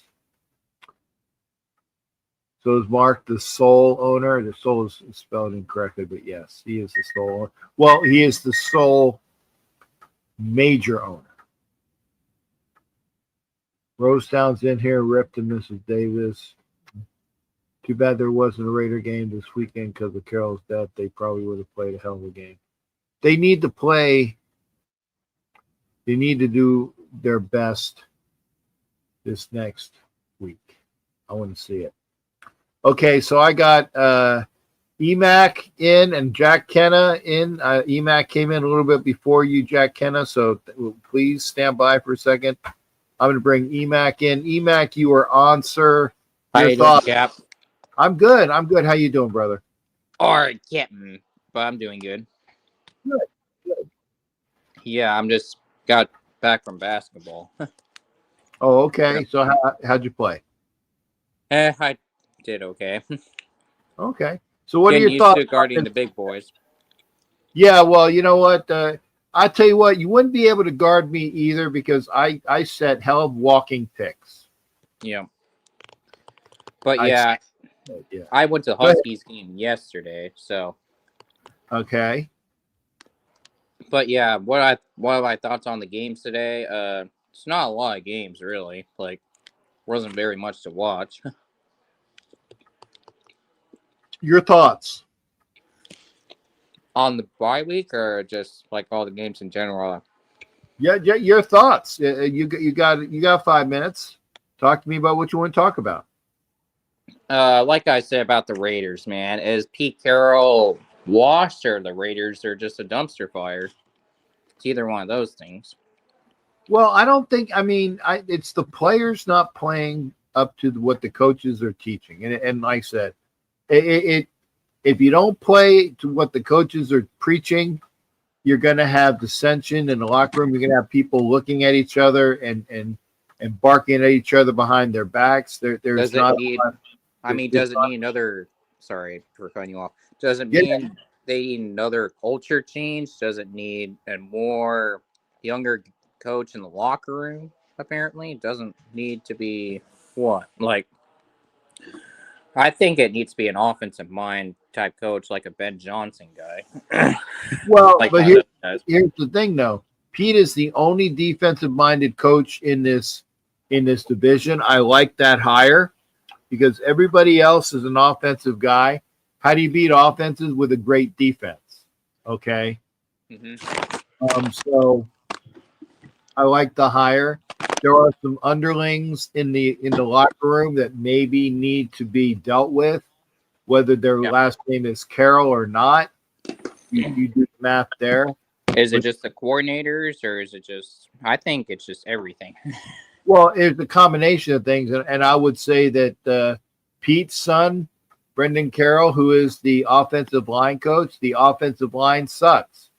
So is Mark the sole owner? The sole is spelled incorrectly, but yes, he is the sole owner. Well, he is the sole major owner. Rosetown's in here, Rip to Mrs. Davis. Too bad there wasn't a Raider game this weekend because of Carroll's death. They probably would have played a hell of a game. They need to play. They need to do their best this next week. I want to see it. Okay, so I got EMAC in and Jack Kenna in. EMAC came in a little bit before you, Jack Kenna, so please stand by for a second. I'm going to bring EMAC in. EMAC, you are on, sir. How you doing, Cap? I'm good. How you doing, brother? All right, Captain. But I'm doing good. Good. Yeah, I'm just got back from basketball. Oh, okay. So how'd you play? I did okay. Okay. So what Getting are your used thoughts? to guarding the big boys. Yeah, well, you know what? I tell you what, you wouldn't be able to guard me either because I set hell of walking picks. Yeah. But yeah, I went to Huskies game yesterday, so. Okay. But yeah, what are my thoughts on the games today? It's not a lot of games really. Like, wasn't very much to watch. Your thoughts? On the bye week or just like all the games in general? Yeah, your thoughts. You got 5 minutes. Talk to me about what you want to talk about. Like I said about the Raiders, man, is Pete Carroll washed or the Raiders are just a dumpster fire? It's either one of those things. Well, I don't think. I mean, it's the players not playing up to what the coaches are teaching, and like I said, it if you don't play to what the coaches are preaching, you're going to have dissension in the locker room. You're going to have people looking at each other and barking at each other behind their backs. There's Does it not. need? I mean, It's does it not- need another? Sorry for cutting you off. Does it Yeah. mean they need another culture change? Does it need a more younger coach in the locker room? Apparently, it doesn't need to be what like. I think it needs to be an offensive mind type coach, like a Ben Johnson guy. Well, Like but one of those guys. here's the thing, though. Pete is the only defensive-minded coach in this division. I like that hire because everybody else is an offensive guy. How do you beat offenses with a great defense? Okay, hmm so I like the hire. There are some underlings in the locker room that maybe need to be dealt with, whether their Yeah. last name is Carroll or not. You do the math there. Is it just the coordinators, or is it just? I think it's just everything. Well, it's a combination of things, and I would say that Pete's son, Brendan Carroll, who is the offensive line coach, the offensive line sucks.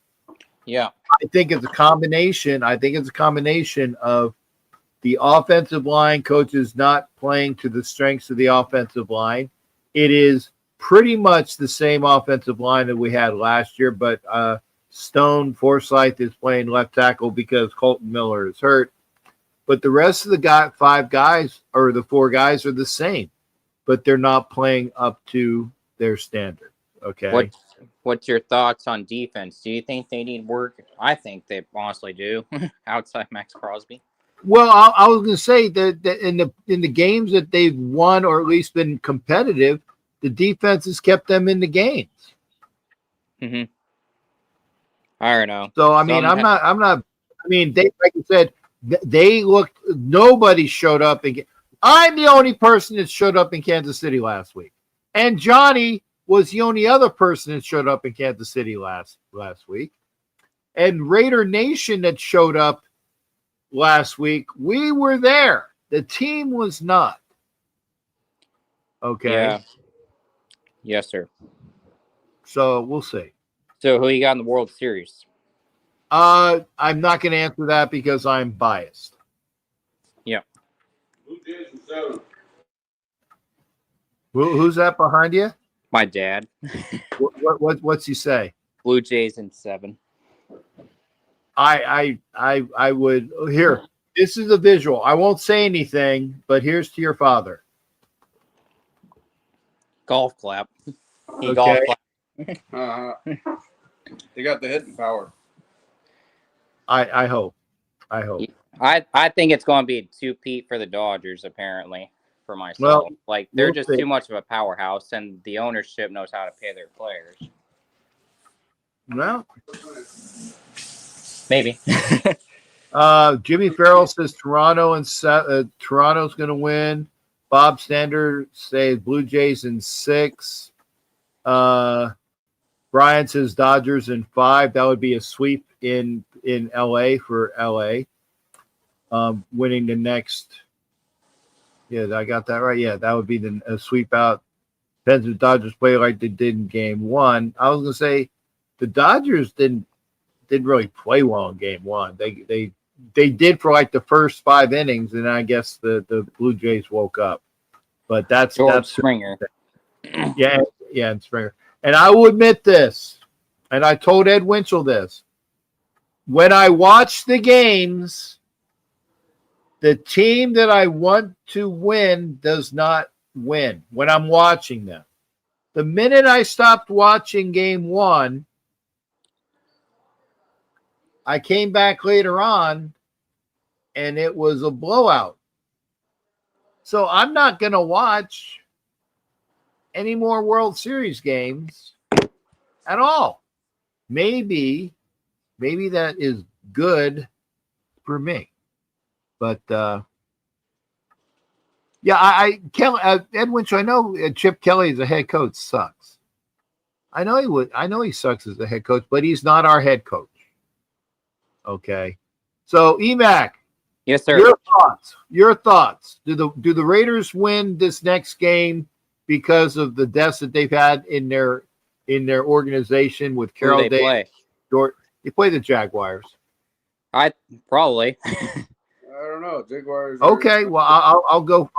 Yeah. I think it's a combination. I think it's a combination of the offensive line coaches not playing to the strengths of the offensive line. It is pretty much the same offensive line that we had last year, but Stone Forsythe is playing left tackle because Colton Miller is hurt. But the rest of the 5 guys or the 4 guys are the same, but they're not playing up to their standard. Okay. What's your thoughts on defense? Do you think they need work? I think they honestly do. Outside Max Crosby. Well, I was going to say that in the games that they've won or at least been competitive, the defense has kept them in the games. Mm-hmm. I don't know. So I mean, I'm not. I mean, they like I said, they looked. Nobody showed up, and I'm the only person that showed up in Kansas City last week, and Johnny was the only other person that showed up in Kansas City last week, and Raider Nation that showed up last week. We were there. The team was not. Okay. Yeah. Yes, sir. So we'll see. So who you got in the World Series? I'm not going to answer that because I'm biased. Yeah. Who's that behind you? My dad. What's he say? Blue Jays in 7. I would here. This is a visual. I won't say anything, but here's to your father. Golf clap. He Okay. golf clap. They got the hitting power. I hope. I think it's going to be a 2-peat for the Dodgers, apparently, for myself. Well, like, they're we'll just see. too much of a powerhouse, and the ownership knows how to pay their players. Well, Maybe. Jimmy Farrell says Toronto and Toronto's going to win. Bob Stander says Blue Jays in 6. Brian says Dodgers in 5. That would be a sweep in LA for LA. Winning the next. Yeah, I got that right. Yeah, that would be a sweep out. Depends if Dodgers play like they did in game 1. I was going to say the Dodgers didn't really play well in game 1. They did for like the first 5 innings, and I guess the Blue Jays woke up. But that's Springer. Yeah, and Springer. And I will admit this, and I told Ed Winchell this. When I watch the games, the team that I want to win does not win when I'm watching them. The minute I stopped watching game 1, I came back later on, and it was a blowout. So I'm not going to watch any more World Series games at all. Maybe that is good for me. But Kelly, Ed Winchell, I know Chip Kelly as a head coach sucks. I know he sucks as a head coach, but he's not our head coach. Okay. So EMAC, Yes, sir. Your thoughts. Do the Raiders win this next game because of the deaths that they've had in their organization with Carroll Who they Davis? play? They play the Jaguars. I probably. I don't know. Jaguars. Okay, well I'll go.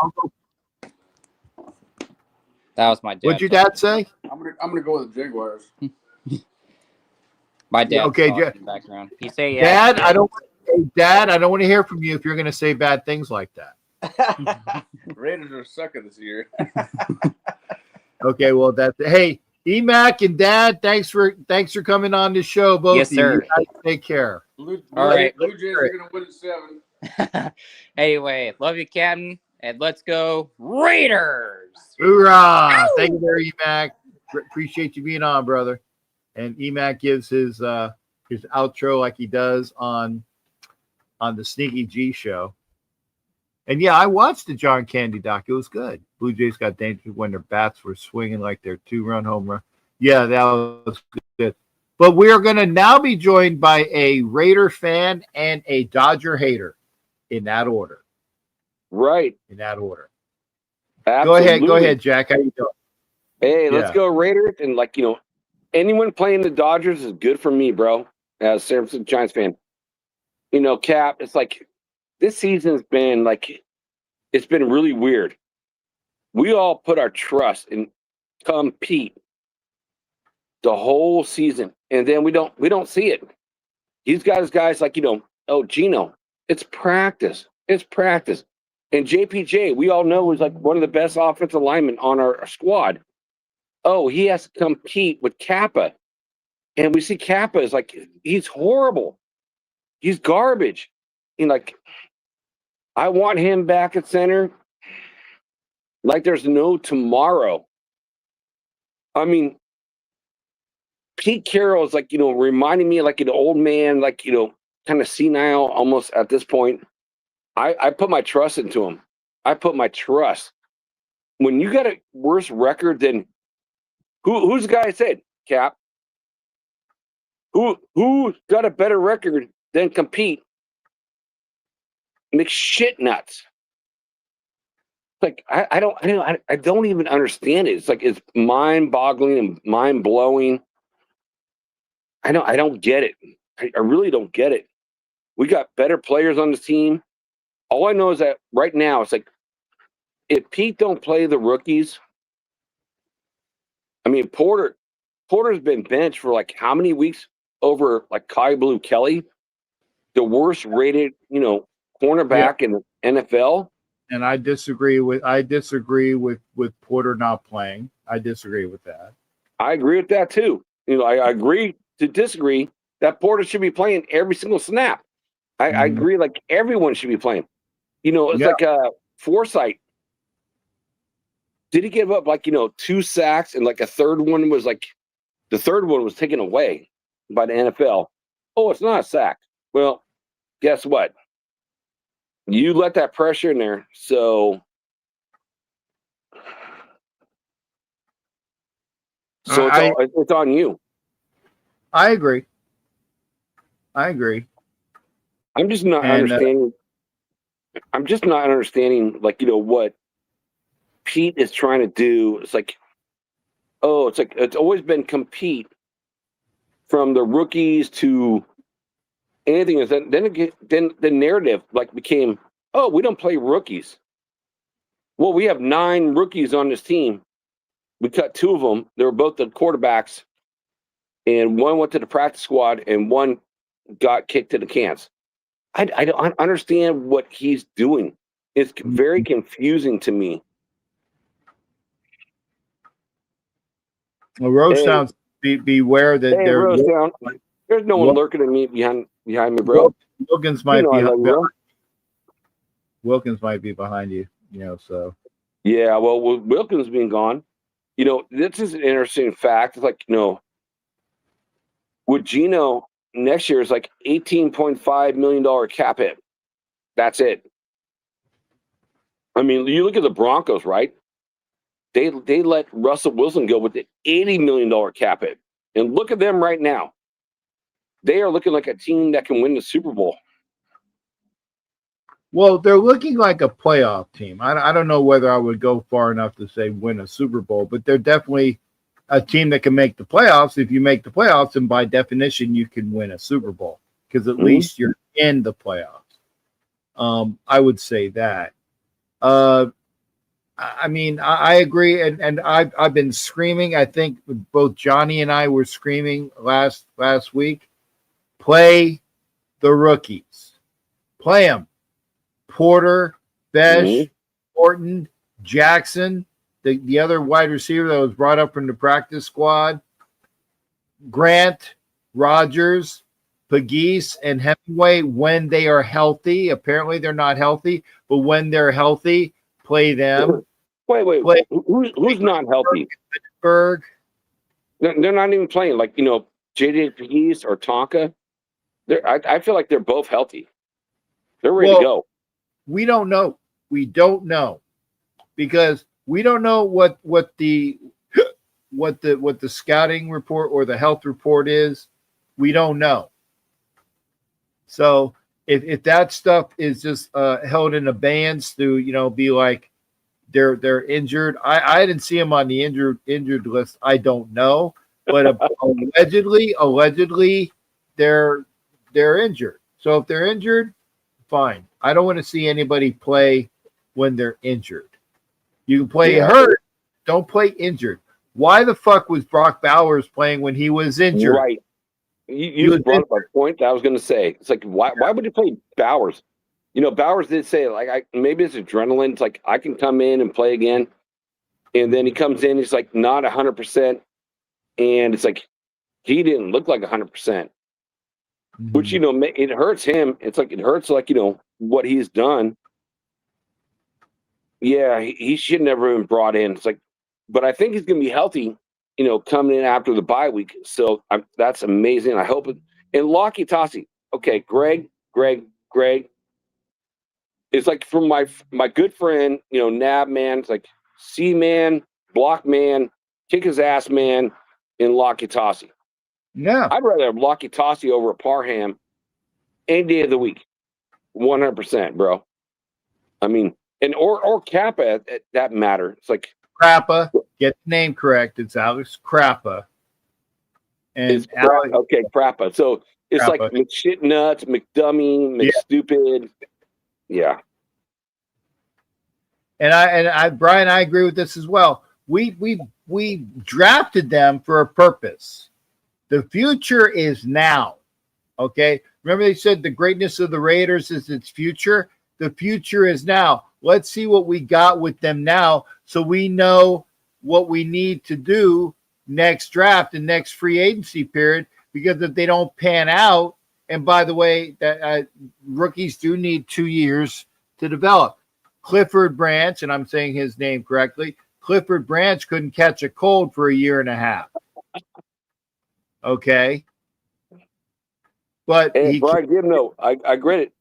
That was my dad. What'd your dad say? I'm gonna go with the Jaguars. My dad. Okay, in the background. He say yeah. Dad, I don't want to hear from you if you're going to say bad things like that. Raiders are sucking this year. Okay, well hey, EMAC and Dad, thanks for coming on the show, both Yes, of you. sir. You guys take care. All right. Blue Jays are gonna win at 7. Anyway, love you, Captain, and let's go Raiders! Hoorah! Ow! Thank you there, EMAC. Appreciate you being on, brother. And EMAC gives his outro like he does on the Sneaky G show. And yeah, I watched the John Candy doc. It was good. Blue Jays got dangerous when their bats were swinging like their 2-run home run. Yeah, that was good. But we are going to now be joined by a Raider fan and a Dodger hater in that order. Right. In that order. Absolutely. Go ahead, Jack. How you doing? Hey, let's Yeah. go Raiders. And anyone playing the Dodgers is good for me, bro, as a San Francisco Giants fan. Cap, it's like this season's been it's been really weird. We all put our trust in compete the whole season, and then we don't see it. He's got his guys Gino. It's practice. It's practice. And JPJ, we all know, is like one of the best offensive linemen on our squad. Oh, he has to compete with Kappa. And we see Kappa is he's horrible. He's garbage. I want him back at center like there's no tomorrow. I mean, Pete Carroll is reminding me of an old man, kind of senile almost at this point. I put my trust into him. I put my trust. When you got a worse record than who's the guy I said, Cap? Who got a better record than compete? McShit nuts. I don't even understand it. It's mind-boggling and mind-blowing. I don't get it. I really don't get it. We got better players on the team. All I know is that right now it's if Pete don't play the rookies, I mean Porter's been benched for how many weeks over Kai Blue Kelly, the worst rated cornerback in the NFL. And I disagree with Porter not playing. I disagree with that. I agree with that too. I agree to disagree that Porter should be playing every single snap. I agree everyone should be playing. It's Forsythe. Did he give up 2 sacks and a third one was the third one was taken away by the NFL? Oh, it's not a sack. Well, guess what? You let that pressure in there, so it's on you. I agree. I'm just not understanding. I'm just not understanding, what Pete is trying to do. It's it's always been compete from the rookies to anything. Is then the narrative became, oh, we don't play rookies. Well, we have 9 rookies on this team. We cut 2 of them. They were both the quarterbacks, and one went to the practice squad, and one got kicked to the cans. I don't understand what he's doing. It's very confusing to me. Well, Rose sounds beware that Rose Town, there's no one lurking at me behind behind me, bro. Wilkins might You know be I love you, bro. Wilkins might be behind you. You know, so Yeah, well, with Wilkins being gone, you know, this is an interesting fact. It's like, you know, with Gino, next year is like $18.5 million cap hit. That's it. I mean, you look at the Broncos, right? They let Russell Wilson go with the $80 million cap hit. And look at them right now. They are looking like a team that can win the Super Bowl. well, they're looking like a playoff team. I don't know whether I would go far enough to say win a Super Bowl, but they're definitely a team that can make the playoffs. If you make the playoffs, and by definition, you can win a Super Bowl because at least you're in the playoffs. I would say that. I mean, I agree, and I've been screaming. I think both Johnny and I were screaming last week. Play the rookies. Play them. Porter, Besh, Orton, Jackson, the other wide receiver that was brought up from the practice squad, Grant, Rogers, Pegues, and Hemingway when they are healthy. Apparently, they're not healthy, but when they're healthy, play them. Wait. Play Who's not healthy? Berg. They're not even playing. Like, you know, JJ Pegues or Tonka. I feel like they're both healthy. They're ready to go. We don't know. We don't know because we don't know what the scouting report or the health report is. We don't know. So if that stuff is just held in abeyance to, you know, be like they're injured. I didn't see them on the injured list. I don't know, but allegedly they're injured. So if they're injured, fine. I don't want to see anybody play when they're injured. You can play hurt, don't play injured. Why the fuck was Brock Bowers playing when he was injured? Right. You brought up a point that I was going to say. It's like, why would you play Bowers? You know, Bowers did say, like, maybe it's adrenaline. It's like, I can come in and play again. And then he comes in, he's like, not 100%. And it's like, he didn't look like 100%. Which, you know, it hurts him. It's like, it hurts, like, you know, what he's done. Yeah, he should never have been brought in. It's like, but I think he's going to be healthy, you know, coming in after the bye week. So that's amazing. I hope it. And Lockie Tassi. Okay, Greg. It's like from my good friend, you know, Nab man. It's like C man, block man, kick his ass man, and Lockie Tassi. Yeah. I'd rather have Lockie Tassi over a Parham any day of the week. 100%, bro. I mean, and or Kappa at that matter. It's like Crappa. Get the name correct. It's Alex Crappa. And okay, Crappa. So it's Crappa. like McShit nuts, McDummy, McStupid. Yeah. And I Brian, I agree with this as well. We drafted them for a purpose. The future is now. Okay. Remember they said the greatness of the Raiders is its future. The future is now. Let's see what we got with them now so we know what we need to do next draft and next free agency period. Because if they don't pan out, and by the way, that rookies do need 2 years to develop. Clifford Branch, and I'm saying his name correctly, Clifford Branch couldn't catch a cold for a year and a half. Okay. But and Brian Gimno, I agree it.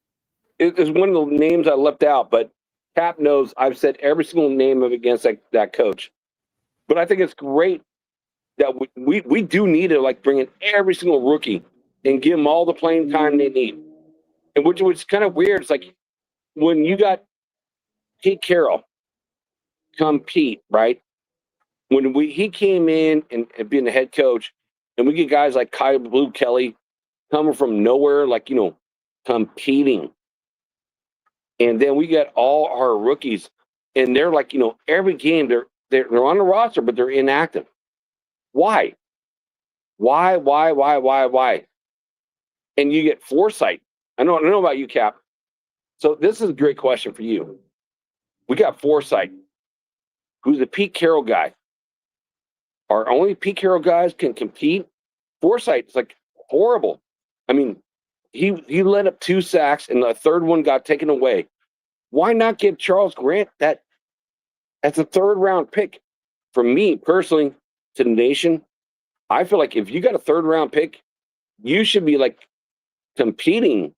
It's one of the names I left out, but Cap knows I've said every single name of against that coach. But I think it's great that we do need to like bring in every single rookie and give them all the playing time they need. And which was kind of weird. It's like when you got Pete Carroll come Pete, right? When he came in and being the head coach, and we get guys like Kyle Blue Kelly coming from nowhere, like, you know, competing. And then we get all our rookies, and they're like, you know, every game they're on the roster, but they're inactive. Why? And you get Foresight. I don't know about you, Cap. So this is a great question for you. We got Foresight, who's a Pete Carroll guy. Our only Pete Carroll guys can compete. Foresight's like horrible. I mean, he let up 2 sacks, and the third one got taken away. Why not give Charles Grant that as a 3rd-round pick? For me personally, to the nation, I feel like if you got a 3rd-round pick, you should be like competing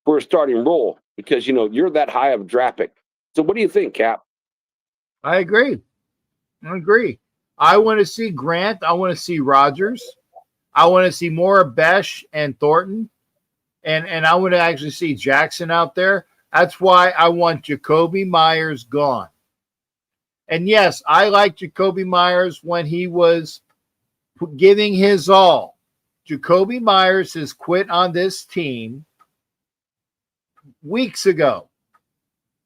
for a starting role because you're that high of a draft pick. So what do you think, Cap? I agree. I want to see Grant. I want to see Rogers. I want to see more of Besh and Thornton. And I want to actually see Jackson out there. That's why I want Jacoby Myers gone. And yes, I like Jacoby Myers when he was giving his all. Jacoby Myers has quit on this team weeks ago.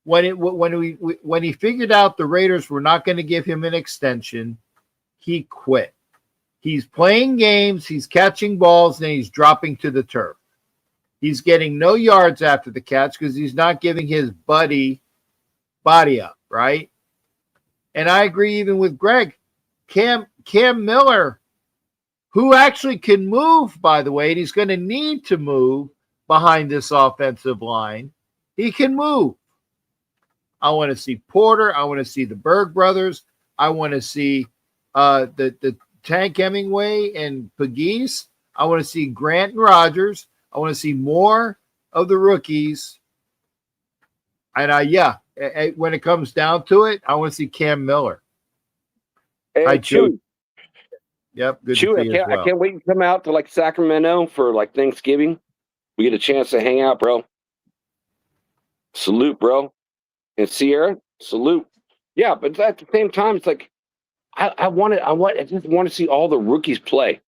When he figured out the Raiders were not going to give him an extension, he quit. He's playing games, he's catching balls, and he's dropping to the turf. He's getting no yards after the catch because he's not giving his body up, right? And I agree even with Greg. Cam Miller, who actually can move, by the way, and he's going to need to move behind this offensive line. He can move. I want to see Porter. I want to see the Berg brothers. I want to see the Tank Hemingway and Pegues. I want to see Grant and Rogers. I want to see more of the rookies. And when it comes down to it, I want to see Cam Miller. Hey, Hi, Chewy. Yep, good Chewy, to see you as well. I can't wait to come out to like Sacramento for like Thanksgiving. We get a chance to hang out, bro. Salute, bro. And Sierra, salute. Yeah, but at the same time, it's like I just want to see all the rookies play.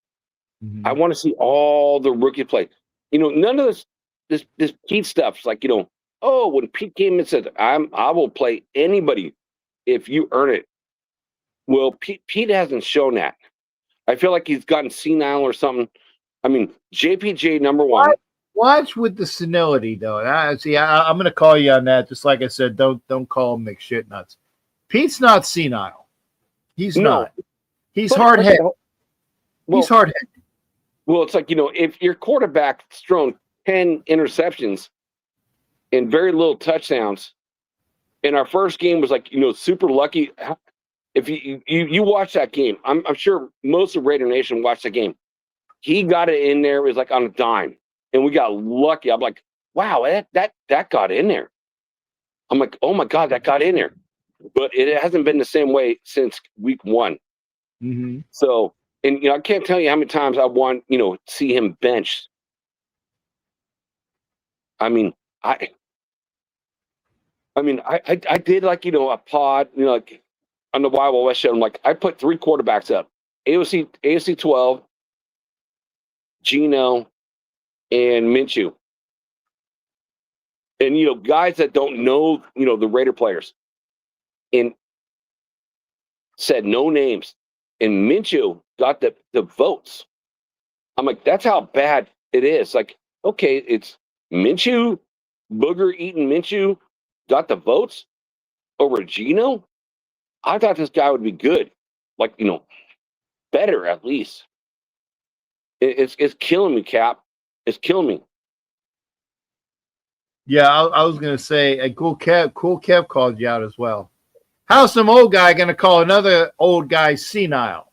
Mhm. I want to see all the rookies play. None of this Pete stuff's like, when Pete came and said, I will play anybody if you earn it. Well, Pete hasn't shown that. I feel like he's gotten senile or something. I mean, JPJ number 1. Watch with the senility, though. I'm going to call you on that. Just like I said, don't call him McShitnuts. Pete's not senile. He's not. He's hard-headed. He's hard-headed. Well, it's like, if your quarterback's thrown 10 interceptions and very little touchdowns, and our first game was like, super lucky. If you watch that game, I'm sure most of Raider Nation watched that game. He got it in there. It was like on a dime. And we got lucky. I'm like, wow, that got in there. I'm like, oh my God, that got in there. But it hasn't been the same way since week 1. Mm-hmm. So, and I can't tell you how many times I want, see him benched. I did like, a pod, like on the Wild Wild West show. I'm like, I put 3 quarterbacks up. AFC 12, Geno, and Minshew. And, guys that don't know, the Raider players. And said no names. And Minshew got the votes. I'm like, that's how bad it is. Like, okay, it's Minshew, booger-eating Minshew got the votes over Geno? I thought this guy would be good. Like, better at least. It's killing me, Cap. It's killing me. Yeah, I was going to say, Cool Kev called you out as well. How's some old guy going to call another old guy senile?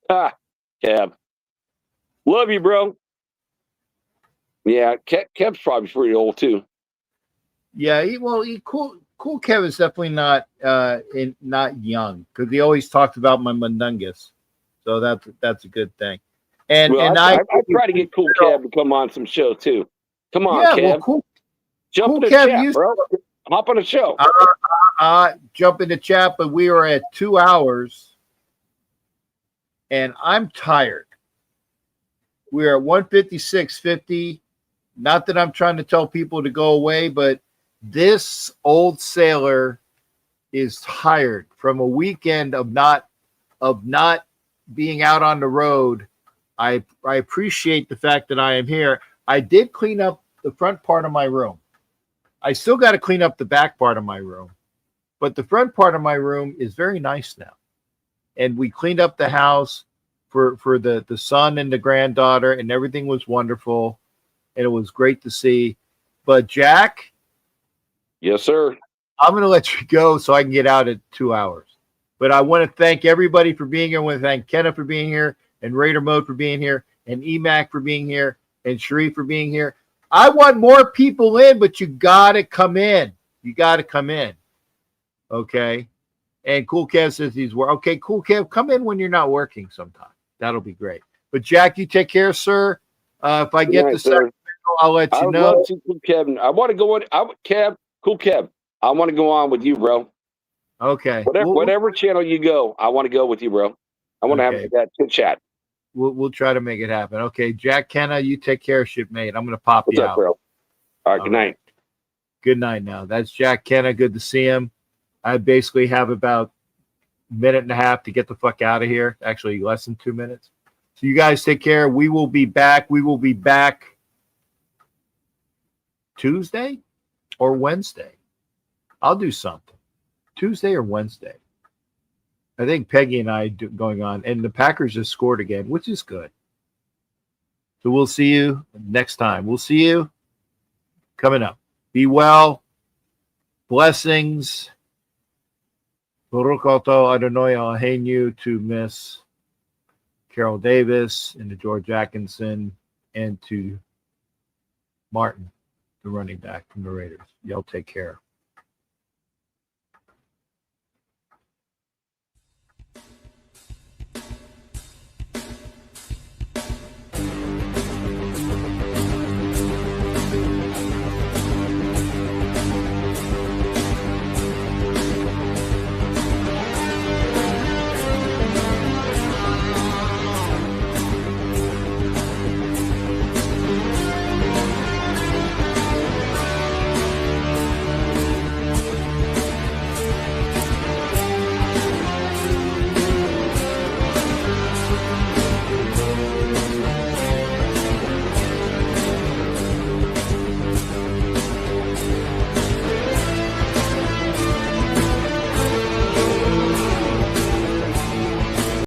Kev. Love you, bro. Yeah, Kev's probably pretty old, too. Yeah, Cool Kev is definitely not young because he always talked about my Mundungus. So that's a good thing. And I try to get Cool Kev to come on some show, too. Come on, yeah, Kev. Well, Jump Cool in the Kev chat, bro. Hop on the show. Jump in the chat, but we are at 2 hours, and I'm tired. We are at 156.50. Not that I'm trying to tell people to go away, but this old sailor is tired from a weekend of not being out on the road. I appreciate the fact that I am here. I did clean up the front part of my room. I still got to clean up the back part of my room, but the front part of my room is very nice now. And we cleaned up the house for the son and the granddaughter, and everything was wonderful. and it was great to see. But Jack, Yes, sir. I'm going to let you go so I can get out at 2 hours. But I want to thank everybody for being here. I want to thank Kenna for being here, and Raider Mode for being here, and EMAC for being here, and Sharif for being here. I want more people in, but you got to come in. You got to come in. Okay? And Cool Kev says he's working. Okay, Cool Kev, come in when you're not working sometime. That'll be great. But Jack, you take care, sir. If I get Good the night, sir. second, I'll let I you would know. love to, Cool Kev. I want to go on. Cool Kev. I want to go on with you, bro. Okay. Whatever channel you go, I want to go with you, bro. I want to Okay. have that chit chat. We'll try to make it happen. Okay, Jack Kenna, you take care, shipmate. I'm gonna pop What's you up, out. bro? All right, All good night. Good night now. That's Jack Kenna. Good to see him. I basically have about a minute and a half to get the fuck out of here. Actually, less than 2 minutes. So you guys take care. We will be back. We will be back Tuesday or Wednesday. I'll do something. Tuesday or Wednesday. I think Peggy and I do going on, and the Packers just scored again, which is good. So we'll see you next time. We'll see you coming up. Be well. Blessings. Baruch Oto Adonai Eloheinu to Miss Carol Davis and to George Atkinson and to Martin, the running back from the Raiders. Y'all take care.